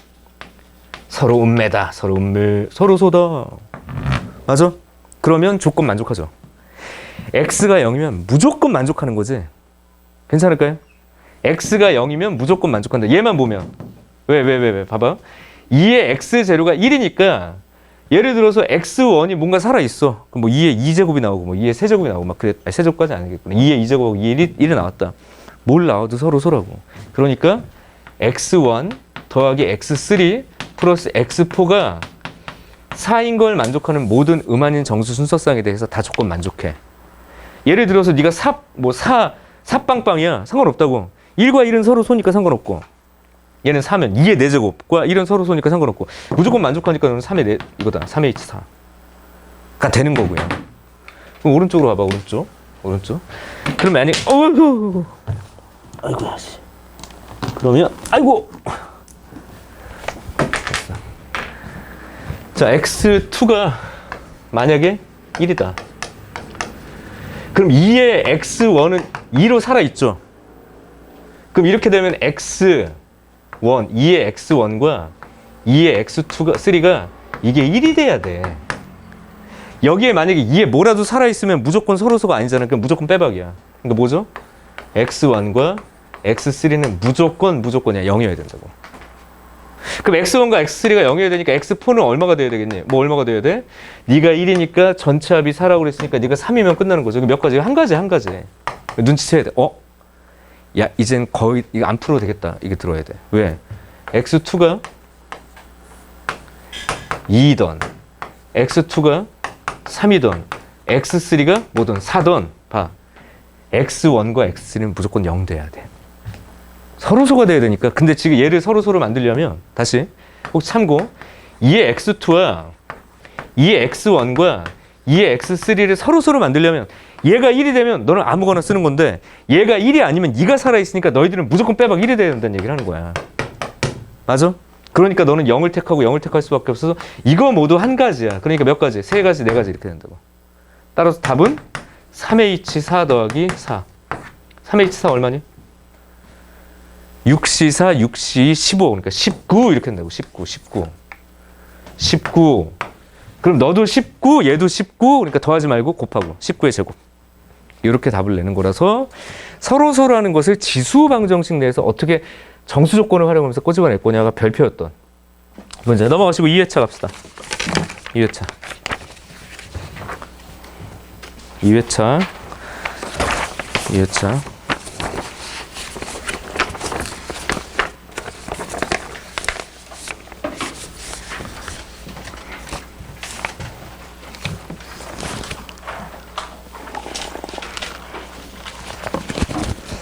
서로 음매다. 서로 음매. 서로 소다. 맞아? 그러면 조건 만족하죠. X가 0이면 무조건 만족하는 거지. 괜찮을까요? X가 0이면 무조건 만족한다. 얘만 보면. 왜? 봐봐. 2의 X제로가 1이니까 예를 들어서 X1이 뭔가 살아있어. 그럼 뭐 2의 2제곱이 나오고 뭐 2의 세제곱이 나오고 막 그래. 아니, 세제곱까지 아니겠구나. 2의 2제곱하고 2의 1이 나왔다. 뭘 나와도 서로 소라고. 그러니까 X1 더하기 X3 플러스 X4가 4인 걸 만족하는 모든 음아닌 정수 순서쌍에 대해서 다 조건 만족해. 예를 들어서 네가 사빵빵이야. 상관없다고. 1과 1은 서로 소니까 상관없고. 얘는 4면 2의 4제곱과 1은 서로 소니까 상관없고. 무조건 만족하니까 너는 3의 4, 이거다. 3의 H4가 되는 거고요. 그럼 오른쪽으로 가봐. 오른쪽. 그럼 만약 아이고 야씨. 그러면 아이고. 자, X2가 만약에 1이다. 그럼 2의 X1은 2로 살아있죠. 그럼 이렇게 되면 X1, 2의 X1과 2의 X2가, 3가 이게 1이 돼야 돼. 여기에 만약에 2에 뭐라도 살아있으면 무조건 서로소가 아니잖아. 그럼 무조건 빼박이야. 그러니까 뭐죠? X1과 X3는 무조건이야. 0이어야 된다고. 그럼 X1과 X3가 0이어야 되니까 X4는 얼마가 돼야 되겠니? 뭐 얼마가 돼야 돼? 네가 1이니까 전체 합이 4라고 그랬으니까 네가 3이면 끝나는 거죠. 몇 가지? 한 가지. 눈치채야 돼. 야, 이젠 거의 이거 안 풀어도 되겠다. 이게 들어야 돼. 왜? X2가 2던, X2가 3이던, X3가 뭐든 4던. 봐. X1과 X3는 무조건 0 돼야 돼. 서로소가 돼야 되니까. 근데 지금 얘를 서로소로 만들려면 다시 꼭 참고 2의 X2와 2의 X1과 2의 X3를 서로소로 만들려면 얘가 1이 되면 너는 아무거나 쓰는 건데 얘가 1이 아니면 네가 살아있으니까 너희들은 무조건 빼박 1이 돼야 된다는 얘기를 하는 거야. 맞아? 그러니까 너는 0을 택하고 0을 택할 수밖에 없어서 이거 모두 한 가지야. 그러니까 몇 가지? 3가지, 4가지 이렇게 된다고. 따라서 답은 3H4 더하기 4. 3H4 얼마니? 6C4, 6C 15. 그러니까 19 이렇게 된다고. 19. 19. 그럼 너도 19, 얘도 19. 그러니까 더하지 말고 곱하고 19의 제곱. 이렇게 답을 내는 거라서 서로 하는 것을 지수 방정식 내에서 어떻게 정수 조건을 활용하면서 꼬집어낼 거냐가 별표였던 문제. 넘어가시고 2회차 갑시다. 2회차. 2회차. 2회차.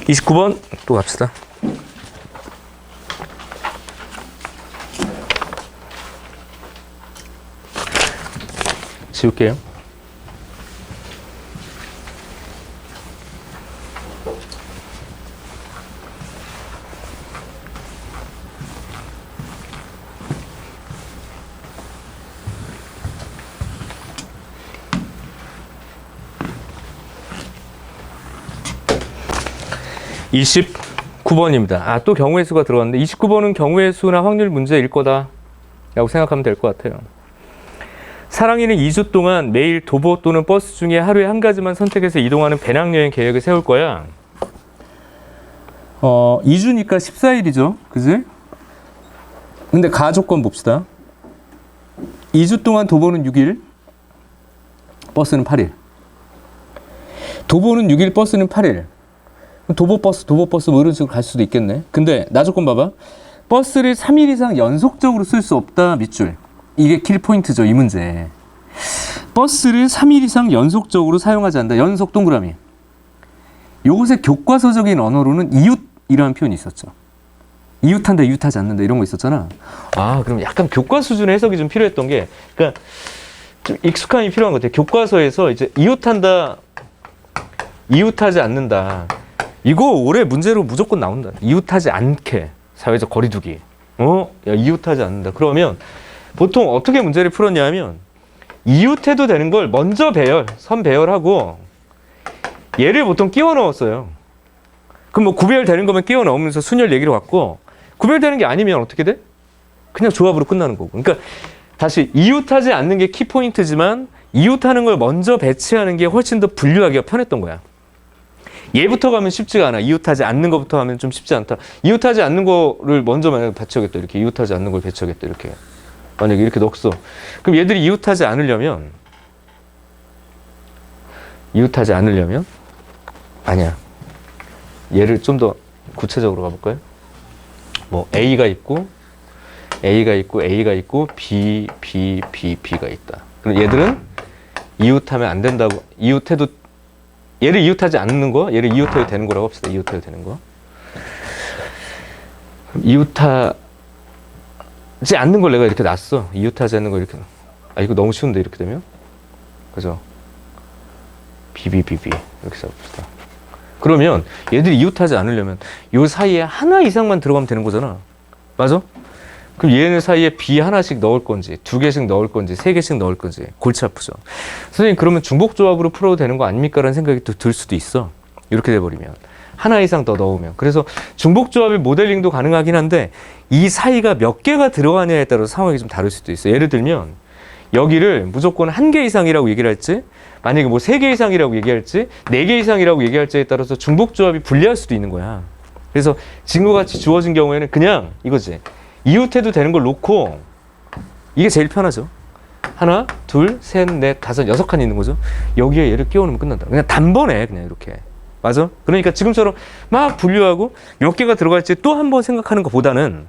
(29번) 또 갑시다. 지울게요. (29번입니다) 아, 또 경우의 수가 들어갔는데 29번은 경우의 수나 확률 문제일 거다라고 생각하면 될 것 같아요. 사랑이는 2주 동안 매일 도보 또는 버스 중에 하루에 한 가지만 선택해서 이동하는 배낭여행 계획을 세울 거야. 2주니까 14일이죠. 그지? 근데 가조건 봅시다. 2주 동안 도보는 6일, 버스는 8일. 도보는 6일, 버스는 8일. 도보버스 뭐 이런 식으로 갈 수도 있겠네. 근데 나조건 봐봐. 버스를 3일 이상 연속적으로 쓸 수 없다 밑줄. 이게 킬포인트죠, 이 문제. 버스를 3일 이상 연속적으로 사용하지 않는다. 연속 동그라미. 요것의 교과서적인 언어로는 이웃이라는 표현이 있었죠. 이웃한다, 이웃하지 않는다 이런 거 있었잖아. 아, 그럼 약간 교과 수준의 해석이 좀 필요했던 게, 그러니까 좀 익숙함이 필요한 것 같아요. 교과서에서 이제 이웃한다, 이웃하지 않는다. 이거 올해 문제로 무조건 나온다. 이웃하지 않게 사회적 거리두기. 야, 이웃하지 않는다. 그러면 보통 어떻게 문제를 풀었냐면 이웃해도 되는 걸 먼저 선배열하고 얘를 보통 끼워 넣었어요. 그럼 뭐 구별되는 거면 끼워 넣으면서 순열 얘기로 갔고, 구별되는 게 아니면 어떻게 돼? 그냥 조합으로 끝나는 거고. 그러니까 다시 이웃하지 않는 게 키포인트지만 이웃하는 걸 먼저 배치하는 게 훨씬 더 분류하기가 편했던 거야. 얘부터 가면 쉽지가 않아. 이웃하지 않는 것부터 하면 좀 쉽지 않다. 이웃하지 않는 거를 먼저 만약에 배치하겠다. 이렇게 이웃하지 않는 걸 배치하겠다. 이렇게. 만약에 이렇게 넣었어. 그럼 얘들이 이웃하지 않으려면 아니야. 얘를 좀 더 구체적으로 가볼까요? 뭐 A가 있고 B가 있다. 그럼 얘들은 이웃하면 안 된다고, 얘를 이웃하지 않는 거, 얘를 이웃해도 되는 거라고 합시다. 이웃해도 되는 거. 이웃하지 않는 걸 내가 이렇게 놨어. 이웃하지 않는 거 이렇게. 아, 이거 너무 쉬운데, 이렇게 되면? 그죠? 이렇게 잡읍시다. 그러면 얘들이 이웃하지 않으려면 요 사이에 하나 이상만 들어가면 되는 거잖아. 맞아? 그럼 얘네 사이에 B 하나씩 넣을 건지, 2개씩 넣을 건지, 3개씩 넣을 건지 골치 아프죠. 선생님, 그러면 중복조합으로 풀어도 되는 거 아닙니까? 라는 생각이 또 들 수도 있어. 이렇게 돼버리면. 하나 이상 더 넣으면. 그래서 중복조합의 모델링도 가능하긴 한데 이 사이가 몇 개가 들어가냐에 따라서 상황이 좀 다를 수도 있어요. 예를 들면 여기를 무조건 1개 이상이라고 얘기를 할지, 만약에 뭐 3개 이상이라고 얘기할지, 4개 이상이라고 얘기할지에 따라서 중복조합이 불리할 수도 있는 거야. 그래서 지금과 같이 주어진 경우에는 그냥 이거지. 이웃해도 되는 걸 놓고, 이게 제일 편하죠. 하나, 둘, 셋, 넷, 다섯, 6칸 있는 거죠. 여기에 얘를 끼워놓으면 끝난다. 그냥 단번에 그냥 이렇게. 맞아? 그러니까 지금처럼 막 분류하고 몇 개가 들어갈지 또 한 번 생각하는 것보다는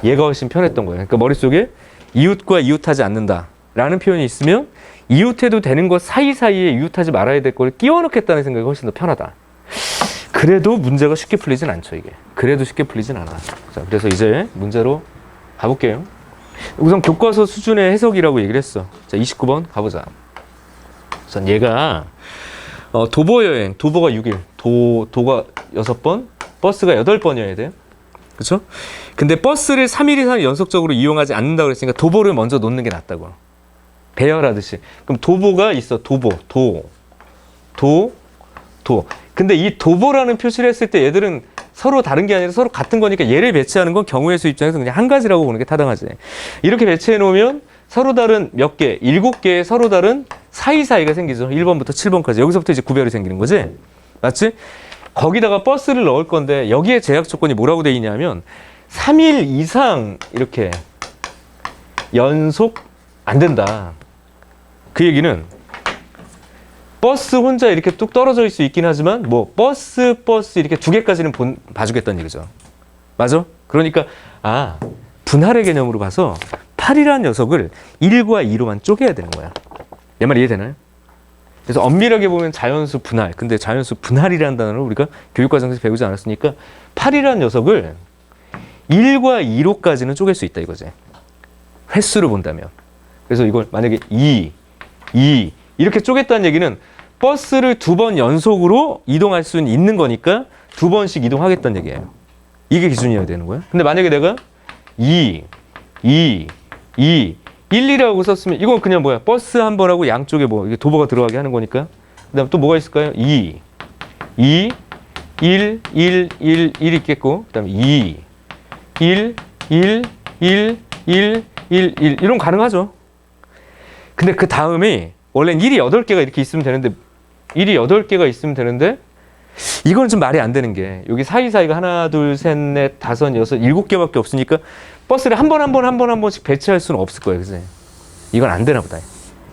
얘가 훨씬 편했던 거예요. 그러니까 머릿속에 이웃과 이웃하지 않는다 라는 표현이 있으면 이웃해도 되는 것 사이사이에 이웃하지 말아야 될 걸 끼워 넣겠다는 생각이 훨씬 더 편하다. 그래도 문제가 쉽게 풀리진 않죠, 이게. 그래도 쉽게 풀리진 않아. 자, 그래서 이제 문제로 가볼게요. 우선 교과서 수준의 해석이라고 얘기를 했어. 자, 29번 가보자. 우선 얘가 도보 여행, 도보가 6일, 도가 6번, 버스가 8번이어야 돼요. 그쵸? 근데 버스를 3일 이상 연속적으로 이용하지 않는다고 그랬으니까 도보를 먼저 놓는 게 낫다고. 배열하듯이. 그럼 도보가 있어. 도보. 근데 이 도보라는 표시를 했을 때 얘들은 서로 다른 게 아니라 서로 같은 거니까 얘를 배치하는 건 경우의 수 입장에서 그냥 한 가지라고 보는 게 타당하지. 이렇게 배치해 놓으면 서로 다른 몇 개, 7개의 서로 다른 사이사이가 생기죠. 1번부터 7번까지. 여기서부터 이제 구별이 생기는 거지. 맞지? 거기다가 버스를 넣을 건데 여기에 제약 조건이 뭐라고 돼 있냐면 3일 이상 이렇게 연속 안 된다. 그 얘기는 버스 혼자 이렇게 뚝 떨어져 있을 수 있긴 하지만 뭐 버스 이렇게 2개까지는 봐주겠다는 얘기죠. 맞아? 그러니까 분할의 개념으로 봐서 8이라는 녀석을 1과 2로만 쪼개야 되는 거야. 내 말 이해되나요? 그래서 엄밀하게 보면 자연수 분할. 근데 자연수 분할이라는 단어를 우리가 교육과정에서 배우지 않았으니까 8이라는 녀석을 1과 2로까지는 쪼갤 수 있다 이거지. 횟수로 본다면. 그래서 이걸 만약에 2 이렇게 쪼갰다는 얘기는 버스를 2번 연속으로 이동할 수는 있는 거니까 2번씩 이동하겠다는 얘기예요. 이게 기준이어야 되는 거야. 근데 만약에 내가 2, 1, 2라고 썼으면 이건 그냥 뭐야? 버스 한 번하고 양쪽에 뭐 이게 도보가 들어가게 하는 거니까. 그다음 또 뭐가 있을까요? 2, 1 있겠고, 그다음에 2, 1 이런 가능하죠. 근데 그 다음이 원래는 1이 8개가 이렇게 있으면 되는데 1이 8개가 있으면 되는데 이건 좀 말이 안 되는 게 여기 사이사이가 하나, 둘, 셋, 넷, 다섯, 여섯, 7개밖에 없으니까 버스를 한 번씩 배치할 수는 없을 거예요. 그지? 이건 안 되나 보다.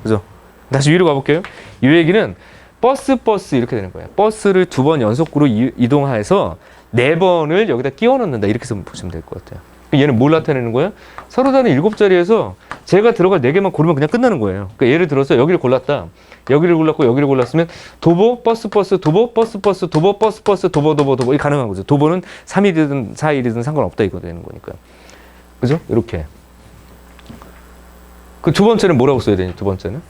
그죠? 다시 위로 가볼게요. 이 얘기는 버스 이렇게 되는 거예요. 버스를 2번 연속으로 이동해서 4번을 여기다 끼워 넣는다. 이렇게 보시면 될 것 같아요. 얘는 뭘 나타내는 거야? 서로 다른 7자리에서 제가 들어갈 4개만 고르면 그냥 끝나는 거예요. 그러니까 예를 들어서 여기를 골랐다. 여기를 골랐고 여기를 골랐으면 도보, 버스, 도보, 버스, 도보, 버스, 도보. 이게 가능한 거죠. 도보는 3일이든 4일이든 상관없다 이거 되는 거니까. 그죠? 이렇게. 그 두 번째는 뭐라고 써야 되니? 두 번째는?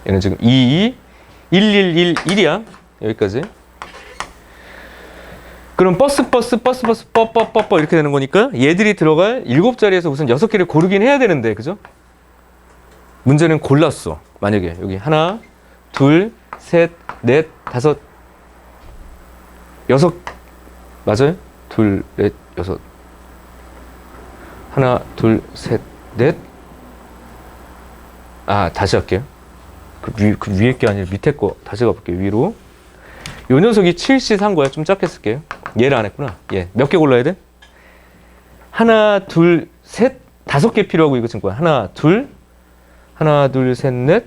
얘는 지금 1 1이야. 여기까지. 그럼 버스 이렇게 되는 거니까 얘들이 들어갈 7자리에서 우선 6개를 고르긴 해야 되는데, 그죠? 문제는 골랐어. 만약에 여기 하나, 둘, 셋, 넷, 다섯, 6 맞아요? 둘, 넷, 6 하나, 둘, 셋, 넷. 다시 할게요. 그 위에 게 아니라 밑에 거 다시 가볼게요. 위로. 요 녀석이 7시 산 거야. 좀 작게 쓸게요. 얘를 안 했구나. 얘. 몇 개 골라야 돼? 하나, 둘, 셋, 5개 필요하고 이거 지금 거야. 하나, 둘, 셋, 넷,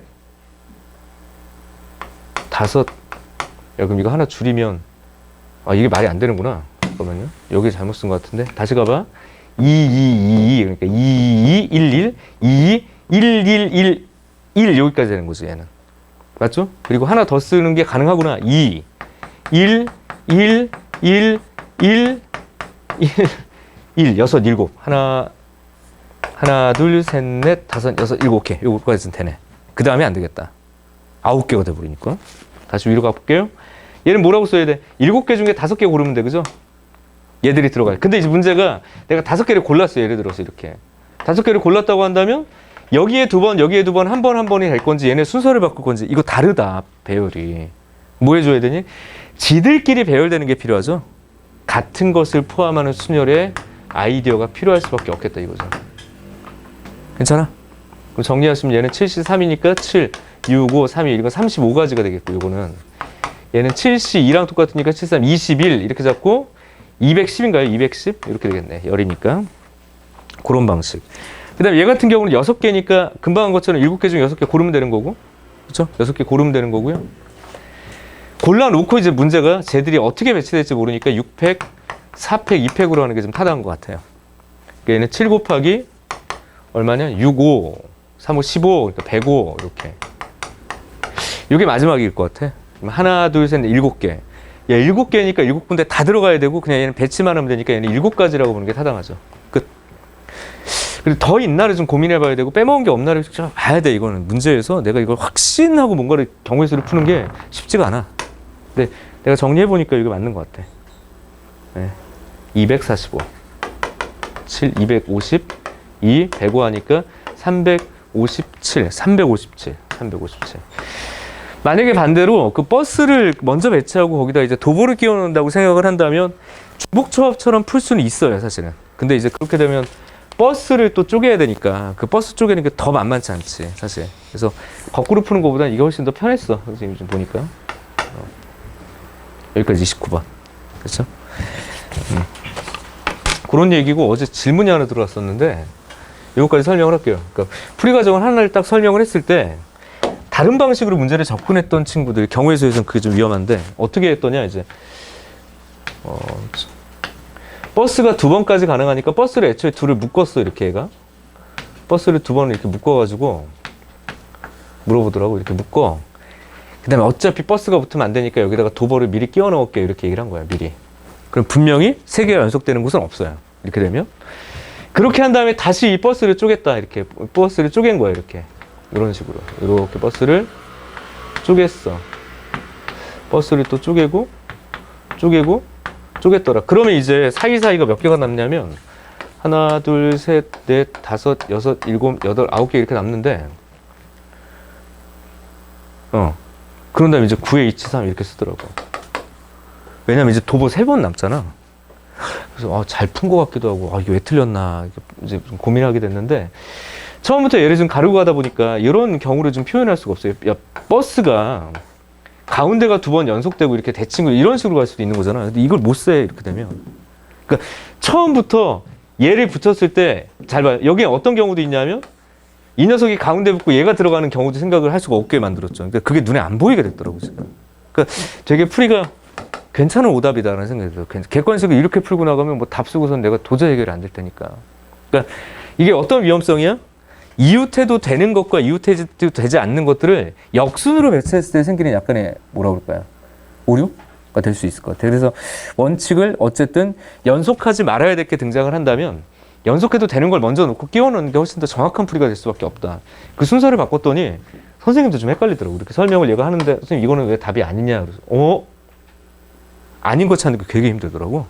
5. 야, 그럼 이거 하나 줄이면, 이게 말이 안 되는구나. 잠깐만요. 여기 잘못 쓴 것 같은데. 다시 가봐. 2, 그러니까 2, 1, 1, 여기까지 되는 거지, 얘는. 맞죠? 그리고 하나 더 쓰는 게 가능하구나. 2, 1, 6, 7. 하나, 둘, 셋, 넷, 다섯, 6, 7개. 요거까지는 되네. 그 다음에 안 되겠다. 9개가 돼버리니까. 다시 위로 가볼게요. 얘는 뭐라고 써야 돼? 7개 중에 5개 고르면 돼, 그죠? 얘들이 들어가요. 근데 이제 문제가 내가 5개를 골랐어. 예를 들어서 이렇게. 5개를 골랐다고 한다면 여기에 2번, 여기에 2번, 한 번이 될 건지 얘네 순서를 바꿀 건지 이거 다르다. 배열이. 뭐 해줘야 되니? 지들끼리 배열되는 게 필요하죠. 같은 것을 포함하는 순열의 아이디어가 필요할 수밖에 없겠다 이거죠. 괜찮아? 그럼 정리하시면 얘는 73이니까 7, 6, 5, 3, 2 이거 35가지가 되겠고 이거는 얘는 7시 2랑 똑같으니까 73, 21 이렇게 잡고 210인가요? 210? 이렇게 되겠네. 열이니까. 그런 방식. 그 다음에 얘 같은 경우는 6개니까 금방 한 것처럼 7개 중에 6개 고르면 되는 거고. 그쵸? 6개 고르면 되는 거고요. 골라놓고 이제 문제가 쟤들이 어떻게 배치될지 모르니까 6팩, 4팩, 2팩으로 하는 게 좀 타당한 것 같아요. 그러니까 얘는 7 곱하기 얼마냐? 6, 5, 3, 5, 15, 그러니까 105 이렇게. 이게 마지막일 것 같아. 하나, 둘, 셋, 넷, 7개. 야, 7개니까 7군데 다 들어가야 되고 그냥 얘는 배치만 하면 되니까 얘는 7가지라고 보는 게 타당하죠. 끝. 그리고 더 있나를 좀 고민해 봐야 되고 빼먹은 게 없나를 좀 봐야 돼. 이거는 문제에서 내가 이걸 확신하고 뭔가를 경우의 수를 푸는 게 쉽지가 않아. 근데 내가 정리해 보니까 이게 맞는 것 같아. 네. 245 7, 250 2, 105 하니까 357 만약에 반대로 그 버스를 먼저 배치하고 거기다 이제 도보를 끼워 넣는다고 생각을 한다면 중복조합처럼 풀 수는 있어요, 사실은. 근데 이제 그렇게 되면 버스를 또 쪼개야 되니까 그 버스 쪼개는 게 더 만만치 않지, 사실. 그래서 거꾸로 푸는 것보다 이게 훨씬 더 편했어. 선생님 좀 보니까. 여기까지 29번. 그렇죠? 그런 얘기고 어제 질문이 하나 들어왔었는데 이것까지 설명을 할게요. 그러니까 풀이 과정을 하나를 딱 설명을 했을 때 다른 방식으로 문제를 접근했던 친구들 경우의 수에서는 그게 좀 위험한데 어떻게 했더냐 이제 버스가 2번까지 가능하니까 버스를 애초에 둘을 묶었어. 이렇게 얘가 버스를 2번을 이렇게 묶어가지고 물어보더라고. 이렇게 묶어. 그 다음에 어차피 버스가 붙으면 안 되니까 여기다가 도보를 미리 끼워 넣을게. 이렇게 얘기를 한 거야, 미리. 그럼 분명히 3개가 연속되는 곳은 없어요. 이렇게 되면 그렇게 한 다음에 다시 이 버스를 쪼갰다. 이렇게 버스를 쪼갠 거야. 이렇게 이런 식으로 이렇게 버스를 쪼갰어. 버스를 또 쪼개고 쪼갰더라. 그러면 이제 사이사이가 몇 개가 남냐면 하나, 둘, 셋, 넷, 다섯, 여섯, 일곱, 여덟, 9개 이렇게 남는데 그런 다음에 이제 9에 2, 3 이렇게 쓰더라고. 왜냐면 이제 도보 3번 남잖아. 그래서 잘 푼 것 같기도 하고 이게 왜 틀렸나 이제 좀 고민하게 됐는데 처음부터 예를 좀 가르고 가다 보니까 이런 경우를 좀 표현할 수가 없어요. 야, 버스가 가운데가 2번 연속되고 이렇게 대칭 이런 식으로 갈 수도 있는 거잖아. 근데 이걸 못 세 이렇게 되면. 그러니까 처음부터 얘를 붙였을 때 잘 봐요. 여기에 어떤 경우도 있냐면 이 녀석이 가운데 붙고 얘가 들어가는 경우도 생각을 할 수가 없게 만들었죠. 그러니까 그게 눈에 안 보이게 됐더라고요. 그러니까 되게 풀이가 괜찮은 오답이다라는 생각이 들어요. 객관식으로 이렇게 풀고 나가면 뭐 답 쓰고선 내가 도저히 해결이 안 될 테니까. 그러니까 이게 어떤 위험성이야? 이웃해도 되는 것과 이웃해도 되지 않는 것들을 역순으로 배치했을 때 생기는 약간의 뭐라 그럴까요? 오류가 될 수 있을 것 같아요. 그래서 원칙을 어쨌든 연속하지 말아야 될 게 등장을 한다면 연속해도 되는 걸 먼저 놓고 끼워 넣는 게 훨씬 더 정확한 풀이가 될 수밖에 없다. 그 순서를 바꿨더니 선생님도 좀 헷갈리더라고. 이렇게 설명을 얘가 하는데 선생님 이거는 왜 답이 아니냐. 그래서 아닌 거 찾는 게 되게 힘들더라고.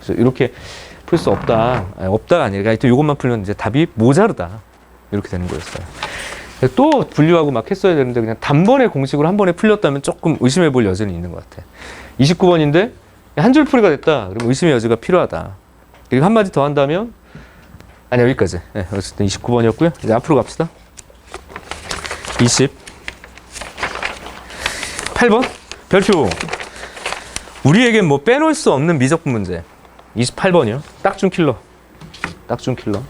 그래서 이렇게 풀 수 없다. 없다가 아니라 하여튼 이것만 풀면 이제 답이 모자르다. 이렇게 되는 거였어요. 또 분류하고 막 했어야 되는데 그냥 단번에 공식으로 한 번에 풀렸다면 조금 의심해 볼 여지는 있는 것 같아. 29번인데 한 줄 풀이가 됐다. 그럼 의심의 여지가 필요하다. 그리고 한마디 더 한다면 아니 여기까지. 네, 어쨌든 29번이었고요. 이제 앞으로 갑시다. 28번 별표. 우리에겐 뭐 빼놓을 수 없는 미적분 문제. 28번이요. 딱중 킬러. 딱중 킬러.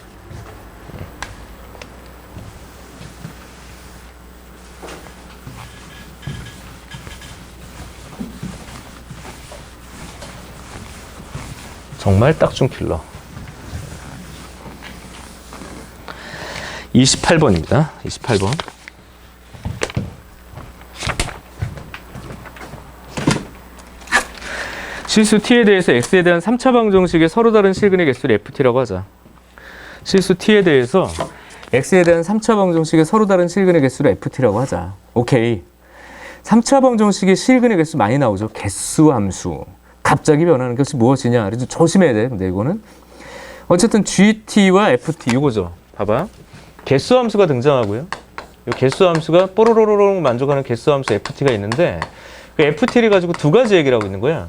정말 딱중 킬러. 28번입니다. 28번. 실수 t에 대해서 x에 대한 3차 방정식의 서로 다른 실근의 개수를 ft라고 하자. 실수 t에 대해서 x에 대한 3차 방정식의 서로 다른 실근의 개수를 ft라고 하자. 오케이. 3차 방정식의 실근의 개수 많이 나오죠. 개수 함수. 갑자기 변하는 것이 무엇이냐. 그래서 조심해야 돼. 근데 이거는 어쨌든 GT와 FT 이거죠. 봐봐. 개수 함수가 등장하고요. 이 개수 함수가 뽀로로로로 만족하는 개수 함수 FT가 있는데 그 FT를 가지고 두 가지 얘기를 하고 있는 거야.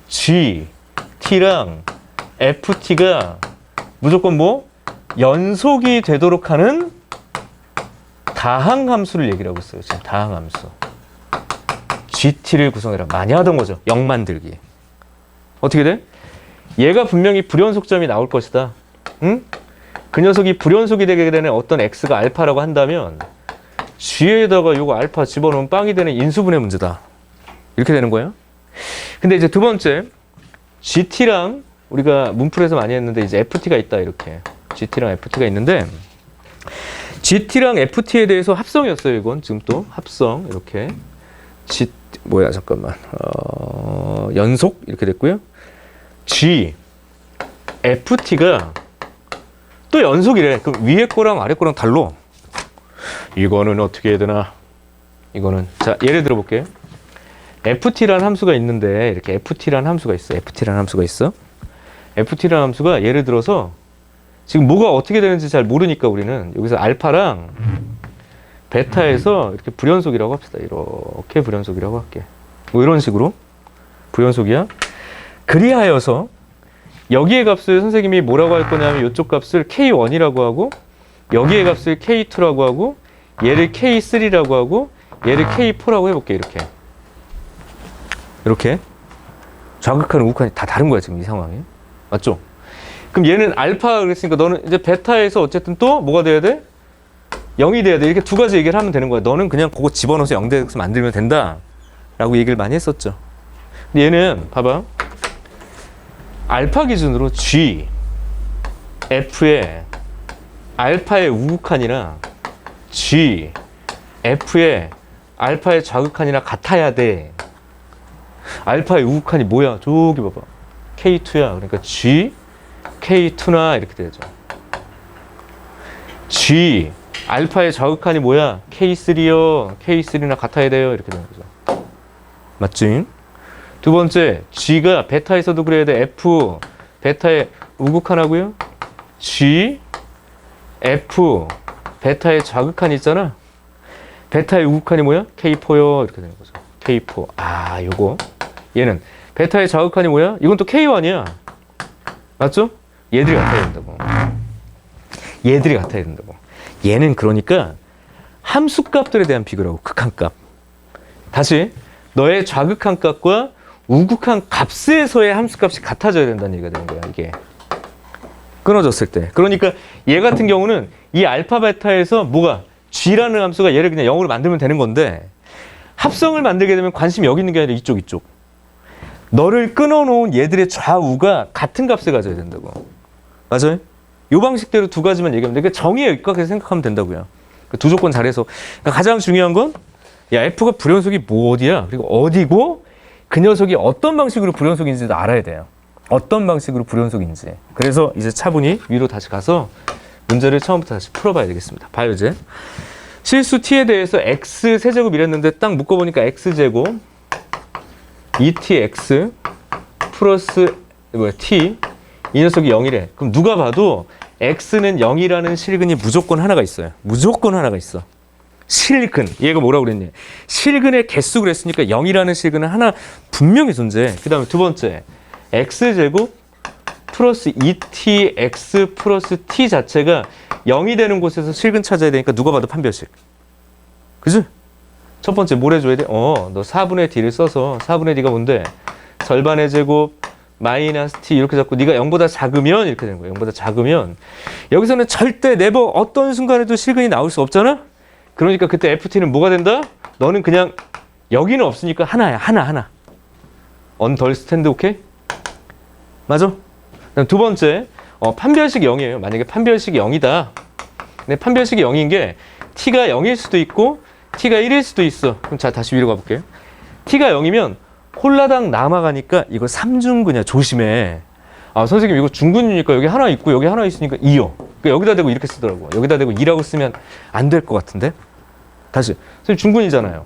GT랑 FT가 무조건 뭐 연속이 되도록 하는 다항 함수를 얘기를 하고 있어요. 지금 다항 함수. GT를 구성해라. 많이 하던 거죠. 0 만들기. 어떻게 돼? 얘가 분명히 불연속점이 나올 것이다. 응? 그 녀석이 불연속이 되게 되는 어떤 x가 알파라고 한다면 g에다가 요거 알파 집어넣으면 빵이 되는 인수분해 문제다. 이렇게 되는 거예요. 근데 이제 두 번째 gt랑 우리가 문풀에서 많이 했는데 이제 ft가 있다. 이렇게 gt랑 ft가 있는데 gt랑 ft에 대해서 합성이었어요. 이건 지금 또 합성 이렇게 연속 이렇게 됐고요. G, FT가 또 연속이래. 그럼 위에 거랑 아래 거랑 달라. 이거는 어떻게 해야 되나? 이거는 자 예를 들어 볼게요. FT라는 함수가 있는데 이렇게 FT라는 함수가 있어. FT라는 함수가 있어. FT라는 함수가 예를 들어서 지금 뭐가 어떻게 되는지 잘 모르니까 우리는 여기서 알파랑 베타에서 이렇게 불연속이라고 합시다. 이렇게 불연속이라고 할게. 뭐 이런 식으로 불연속이야. 그리하여서 여기의 값을 선생님이 뭐라고 할 거냐면 이쪽 값을 K1이라고 하고 여기의 값을 K2라고 하고 얘를 K3라고 하고 얘를 K4라고 해볼게. 이렇게 좌극한 우극한이 다 다른 거야 지금 이 상황이. 맞죠? 그럼 얘는 알파 그랬으니까 너는 이제 베타에서 어쨌든 또 뭐가 돼야 돼? 0이 돼야 돼. 이렇게 두 가지 얘기를 하면 되는 거야. 너는 그냥 그거 집어넣어서 0대에서 만들면 된다 라고 얘기를 많이 했었죠. 근데 얘는 봐봐. 알파 기준으로 G, F의 알파의 우극한이랑 G, F의 알파의 좌극한이랑 같아야 돼. 알파의 우극한이 뭐야? 저기 봐봐. K2야. 그러니까 G, K2나 이렇게 되죠. G, 알파의 좌극한이 뭐야? K3요. K3나 같아야 돼요. 이렇게 되는 거죠. 맞지? 두 번째, G가 베타에서도 그래야 돼. F, 베타의 우극한하고요. G, F, 베타의 좌극한 있잖아. 베타의 우극한이 뭐야? K4요. 이렇게 되는 거죠. K4. 아, 요거. 얘는 베타의 좌극한이 뭐야? 이건 또 K1이야. 맞죠? 얘들이 같아야 된다고. 얘들이 같아야 된다고. 얘는 그러니까 함수값들에 대한 비교라고. 극한값. 다시 너의 좌극한 값과 우극한 값에서의 함수값이 같아져야 된다는 얘기가 되는 거야. 이게 끊어졌을 때. 그러니까 얘 같은 경우는 이 알파 베타에서 뭐가 G라는 함수가 얘를 그냥 0으로 만들면 되는 건데 합성을 만들게 되면 관심이 여기 있는 게 아니라 이쪽. 너를 끊어놓은 얘들의 좌우가 같은 값을 가져야 된다고. 맞아요? 이 방식대로 두 가지만 얘기하면 돼. 그러니까 정의에 입각해서 생각하면 된다고요. 두 조건 잘해서. 그러니까 가장 중요한 건 야, F가 불연속이 뭐 어디야? 그리고 어디고 그 녀석이 어떤 방식으로 불연속인지도 알아야 돼요. 어떤 방식으로 불연속인지. 그래서 이제 차분히 위로 다시 가서 문제를 처음부터 다시 풀어봐야 되겠습니다. 봐요 이제. 실수 t에 대해서 x 세제곱 이랬는데 딱 묶어보니까 x제곱 2tx 플러스 t 이 녀석이 0이래. 그럼 누가 봐도 x는 0이라는 실근이 무조건 하나가 있어요. 무조건 하나가 있어. 실근. 얘가 뭐라고 그랬냐. 실근의 개수 그랬으니까 0이라는 실근은 하나 분명히 존재해. 그 다음에 두 번째. x제곱 플러스 2tx 플러스 t 자체가 0이 되는 곳에서 실근 찾아야 되니까 누가 봐도 판별식. 그지? 첫 번째 뭘 해줘야 돼? 너 4분의 d를 써서 4분의 d가 뭔데? 절반의 제곱 마이너스 t 이렇게 잡고 네가 0보다 작으면 이렇게 되는 거야. 0보다 작으면 여기서는 절대 네버 어떤 순간에도 실근이 나올 수 없잖아? 그러니까 그때 ft는 뭐가 된다? 너는 그냥 여기는 없으니까 하나야. 하나. 언덜스탠드 오케이? 맞아? 그다음 두 번째 판별식이 0이에요. 만약에 판별식이 0이다. 근데 판별식이 0인 게 t가 0일 수도 있고 t가 1일 수도 있어. 그럼 자 다시 위로 가볼게요. t가 0이면 홀라당 남아가니까 이거 3중근이야. 조심해. 아 선생님 이거 중근이니까 여기 하나 있고 여기 하나 있으니까 2요. 그러니까 여기다 대고 이렇게 쓰더라고. 여기다 대고 2라고 쓰면 안 될 것 같은데. 다시 선생님 중근이잖아요.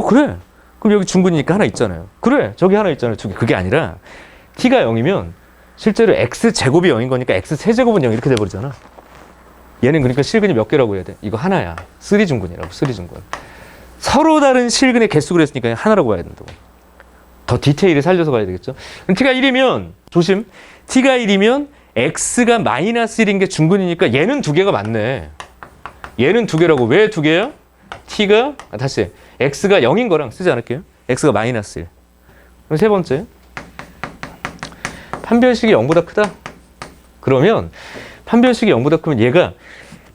그래. 그럼 여기 중근이니까 하나 있잖아요. 그래. 저기 하나 있잖아요. 두 개. 그게 아니라 t가 0이면 실제로 x제곱이 0인 거니까 x세제곱은 0 이렇게 돼버리잖아. 얘는 그러니까 실근이 몇 개라고 해야 돼? 이거 하나야. 3중근이라고. 3중근. 서로 다른 실근의 개수 그랬으니까 하나라고 봐야 된다고. 더 디테일을 살려서 가야 되겠죠. 그럼 t가 1이면 조심. t가 1이면 x가 마이너스 1인 게 중근이니까 얘는 두 개가 맞네. 얘는 두 개라고. 왜 두 개야? t가 다시 x가 0인 거랑 쓰지 않을게요. x가 마이너스 1. 그럼 세 번째. 판별식이 0보다 크다? 그러면 판별식이 0보다 크면 얘가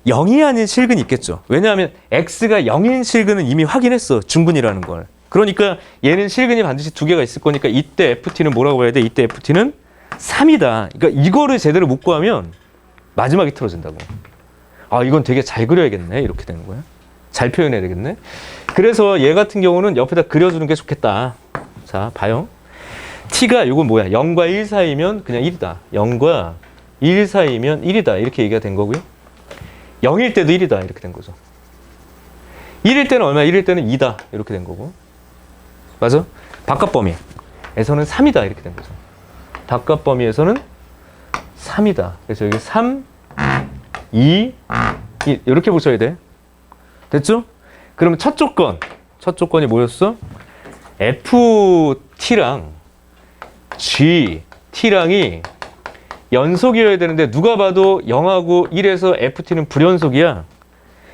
0이 아닌 실근이 있겠죠. 왜냐하면 x가 0인 실근은 이미 확인했어. 중근이라는 걸. 그러니까 얘는 실근이 반드시 두 개가 있을 거니까 이때 ft는 뭐라고 봐야 돼? 이때 ft는 3이다. 그러니까 이거를 제대로 못 구하면 마지막에 틀어진다고. 아 이건 되게 잘 그려야겠네. 이렇게 되는 거야. 잘 표현해야 되겠네. 그래서 얘 같은 경우는 옆에다 그려주는 게 좋겠다. 자 봐요. t가 이건 뭐야? 0과 1 사이면 그냥 1이다. 0과 1 사이면 1이다. 이렇게 얘기가 된 거고요. 0일 때도 1이다. 이렇게 된 거죠. 1일 때는 얼마야? 1일 때는 2다. 이렇게 된 거고. 맞아? 바깥 범위에서는 3이다. 이렇게 된 거죠. 바깥 범위에서는 3이다. 그래서 여기 3, 2, 1 이렇게 보셔야 돼. 됐죠? 그러면 첫 조건이 뭐였어? FT랑 GT랑이 연속이어야 되는데 누가 봐도 0하고 1에서 FT는 불연속이야.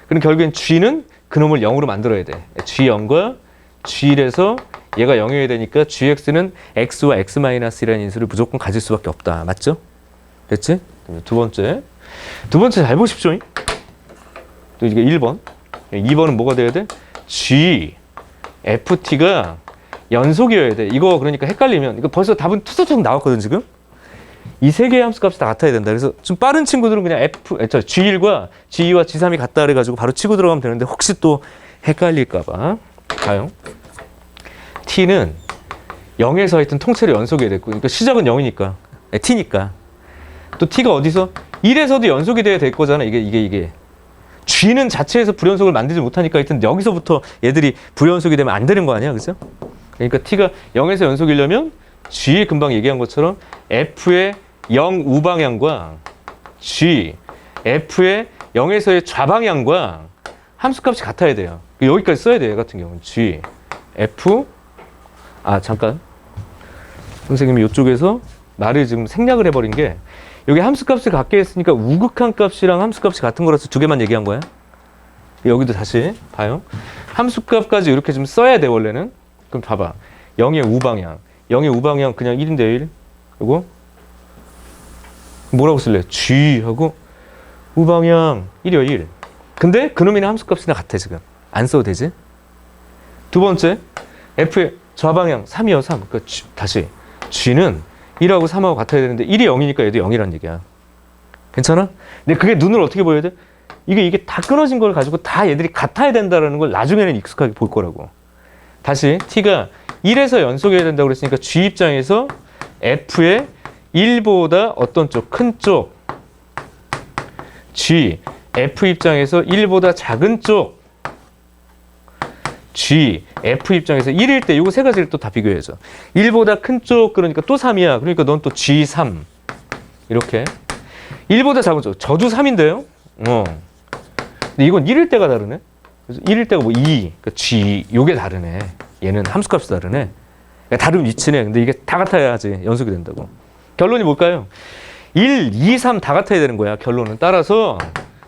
그럼 결국엔 G는 그놈을 0으로 만들어야 돼. G0과 G1에서 얘가 0이어야 되니까 GX는 X와 X-1이라는 인수를 무조건 가질 수밖에 없다. 맞죠? 됐지? 두 번째 잘 보십시오. 또 이게 1번. 2번은 뭐가 돼야 돼? G, FT가 연속이어야 돼. 이거 그러니까 헷갈리면 이거 벌써 답은 투석투석 나왔거든 지금. 이 세 개의 함수값이 다 같아야 된다. 그래서 좀 빠른 친구들은 그냥 G1과 G2와 G3이 같다 그래가지고 바로 치고 들어가면 되는데 혹시 또 헷갈릴까봐 가요. T는 0에서 하여튼 통째로 연속이 됐고, 그러니까 시작은 0이니까 T니까 또 T가 어디서 1에서도 연속이 돼야 될 거잖아. 이게 G는 자체에서 불연속을 만들지 못하니까 하여튼 여기서부터 얘들이 불연속이 되면 안 되는 거 아니야, 그죠? 그러니까 T가 0에서 연속이려면 G 금방 얘기한 것처럼 F의 0 우방향과 G, F의 0에서의 좌방향과 함수값이 같아야 돼요. 여기까지 써야 돼요. 얘 같은 경우는 G, F, 잠깐. 선생님이 이쪽에서 말을 지금 생략을 해버린 게 여기 함수값을 같게 했으니까 우극한 값이랑 함수값이 같은 거라서 두 개만 얘기한 거야. 여기도 다시 봐요. 함수값까지 이렇게 좀 써야 돼, 원래는. 그럼 봐봐. 0의 우방향. 0의 우방향 그냥 1인데 1. 그리고 뭐라고 쓸래? G하고 우방향 1이요, 1. 근데 그놈이랑 함수값이나 같아, 지금. 안 써도 되지? 두 번째, F의 좌방향 3이요, 3. 그러니까 다시. G는 1하고 3하고 같아야 되는데 1이 0이니까 얘도 0이란 얘기야. 괜찮아? 근데 그게 눈으로 어떻게 보여야 돼? 이게 다 끊어진 걸 가지고 다 얘들이 같아야 된다는 걸 나중에는 익숙하게 볼 거라고. 다시 T가 1에서 연속해야 된다고 그랬으니까 G 입장에서 F의 1보다 어떤 쪽? 큰 쪽. G, F 입장에서 1보다 작은 쪽. G, F 입장에서 1일 때 이거 세 가지를 또 다 비교해야죠. 1보다 큰 쪽 그러니까 또 3이야. 그러니까 넌 또 G3. 이렇게. 1보다 작은 쪽. 저도 3인데요. 근데 이건 1일 때가 다르네. 그래서 1일 때가 뭐 2. 그러니까 G, 요게 다르네. 얘는 함수값이 다르네. 그러니까 다른 위치네. 근데 이게 다 같아야지 연속이 된다고. 결론이 뭘까요? 1, 2, 3 다 같아야 되는 거야. 결론은. 따라서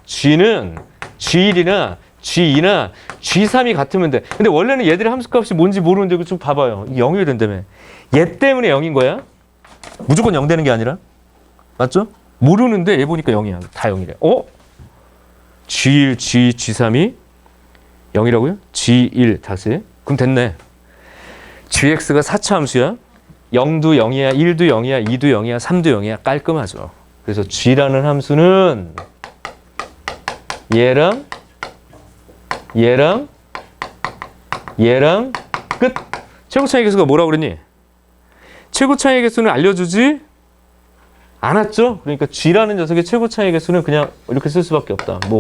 G는 G1이나 G2나 G3이 같으면 돼. 근데 원래는 얘들의 함수값이 뭔지 모르는데 이거 좀 봐봐요. 이게 0이 된다며. 얘 때문에 0인 거야. 무조건 0 되는 게 아니라. 맞죠? 모르는데 얘 보니까 0이야. 다 0이래. G1, G3이 0이라고요? G1 다시. 그럼 됐네. GX가 4차 함수야. 0도 0이야, 1도 0이야, 2도 0이야, 3도 0이야. 깔끔하죠. 그래서 G라는 함수는 얘랑 끝. 최고차이 계수가 뭐라고 그랬니? 최고차이 계수는 알려주지 않았죠? 그러니까 G라는 녀석의 최고차이 계수는 그냥 이렇게 쓸 수밖에 없다. 뭐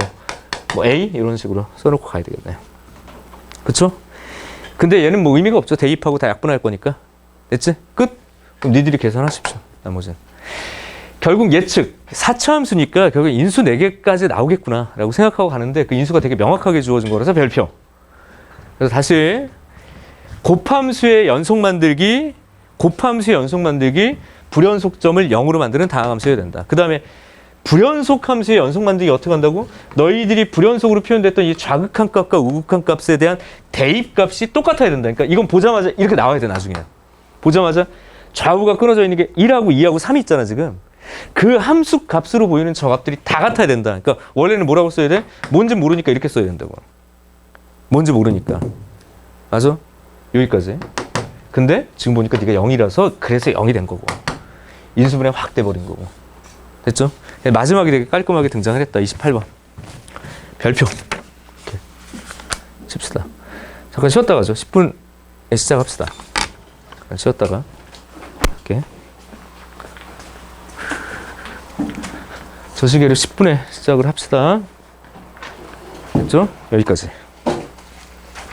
A? 이런 식으로 써놓고 가야 되겠네. 그쵸? 근데 얘는 뭐 의미가 없죠. 대입하고 다 약분할 거니까. 됐지? 끝? 그럼 니들이 계산하십시오. 나머지는. 결국 예측. 4차 함수니까 결국 인수 4개까지 나오겠구나 라고 생각하고 가는데 그 인수가 되게 명확하게 주어진 거라서 별표. 그래서 다시 곱함수의 연속 만들기, 불연속점을 0으로 만드는 다항함수여야 된다. 그 다음에 불연속 함수의 연속 만들기 어떻게 한다고? 너희들이 불연속으로 표현됐던 이 좌극한 값과 우극한 값에 대한 대입값이 똑같아야 된다. 그러니까 이건 보자마자 이렇게 나와야 돼, 나중에. 보자마자 좌우가 끊어져 있는 게 1하고 2하고 3이 있잖아, 지금. 그 함수 값으로 보이는 저 값들이 다 같아야 된다. 그러니까 원래는 뭐라고 써야 돼? 뭔지 모르니까 이렇게 써야 된다고. 뭔지 모르니까. 맞아? 여기까지. 근데 지금 보니까 네가 0이라서 그래서 0이 된 거고. 인수분해 확 돼버린 거고. 됐죠? 마지막에 되게 깔끔하게 등장을 했다. 28번. 별표. 이렇게 칩시다. 잠깐 쉬었다 가죠. 10분에 시작합시다. 쉬었다가. 이렇게. 저 시계를 10분에 시작을 합시다. 됐죠? 여기까지.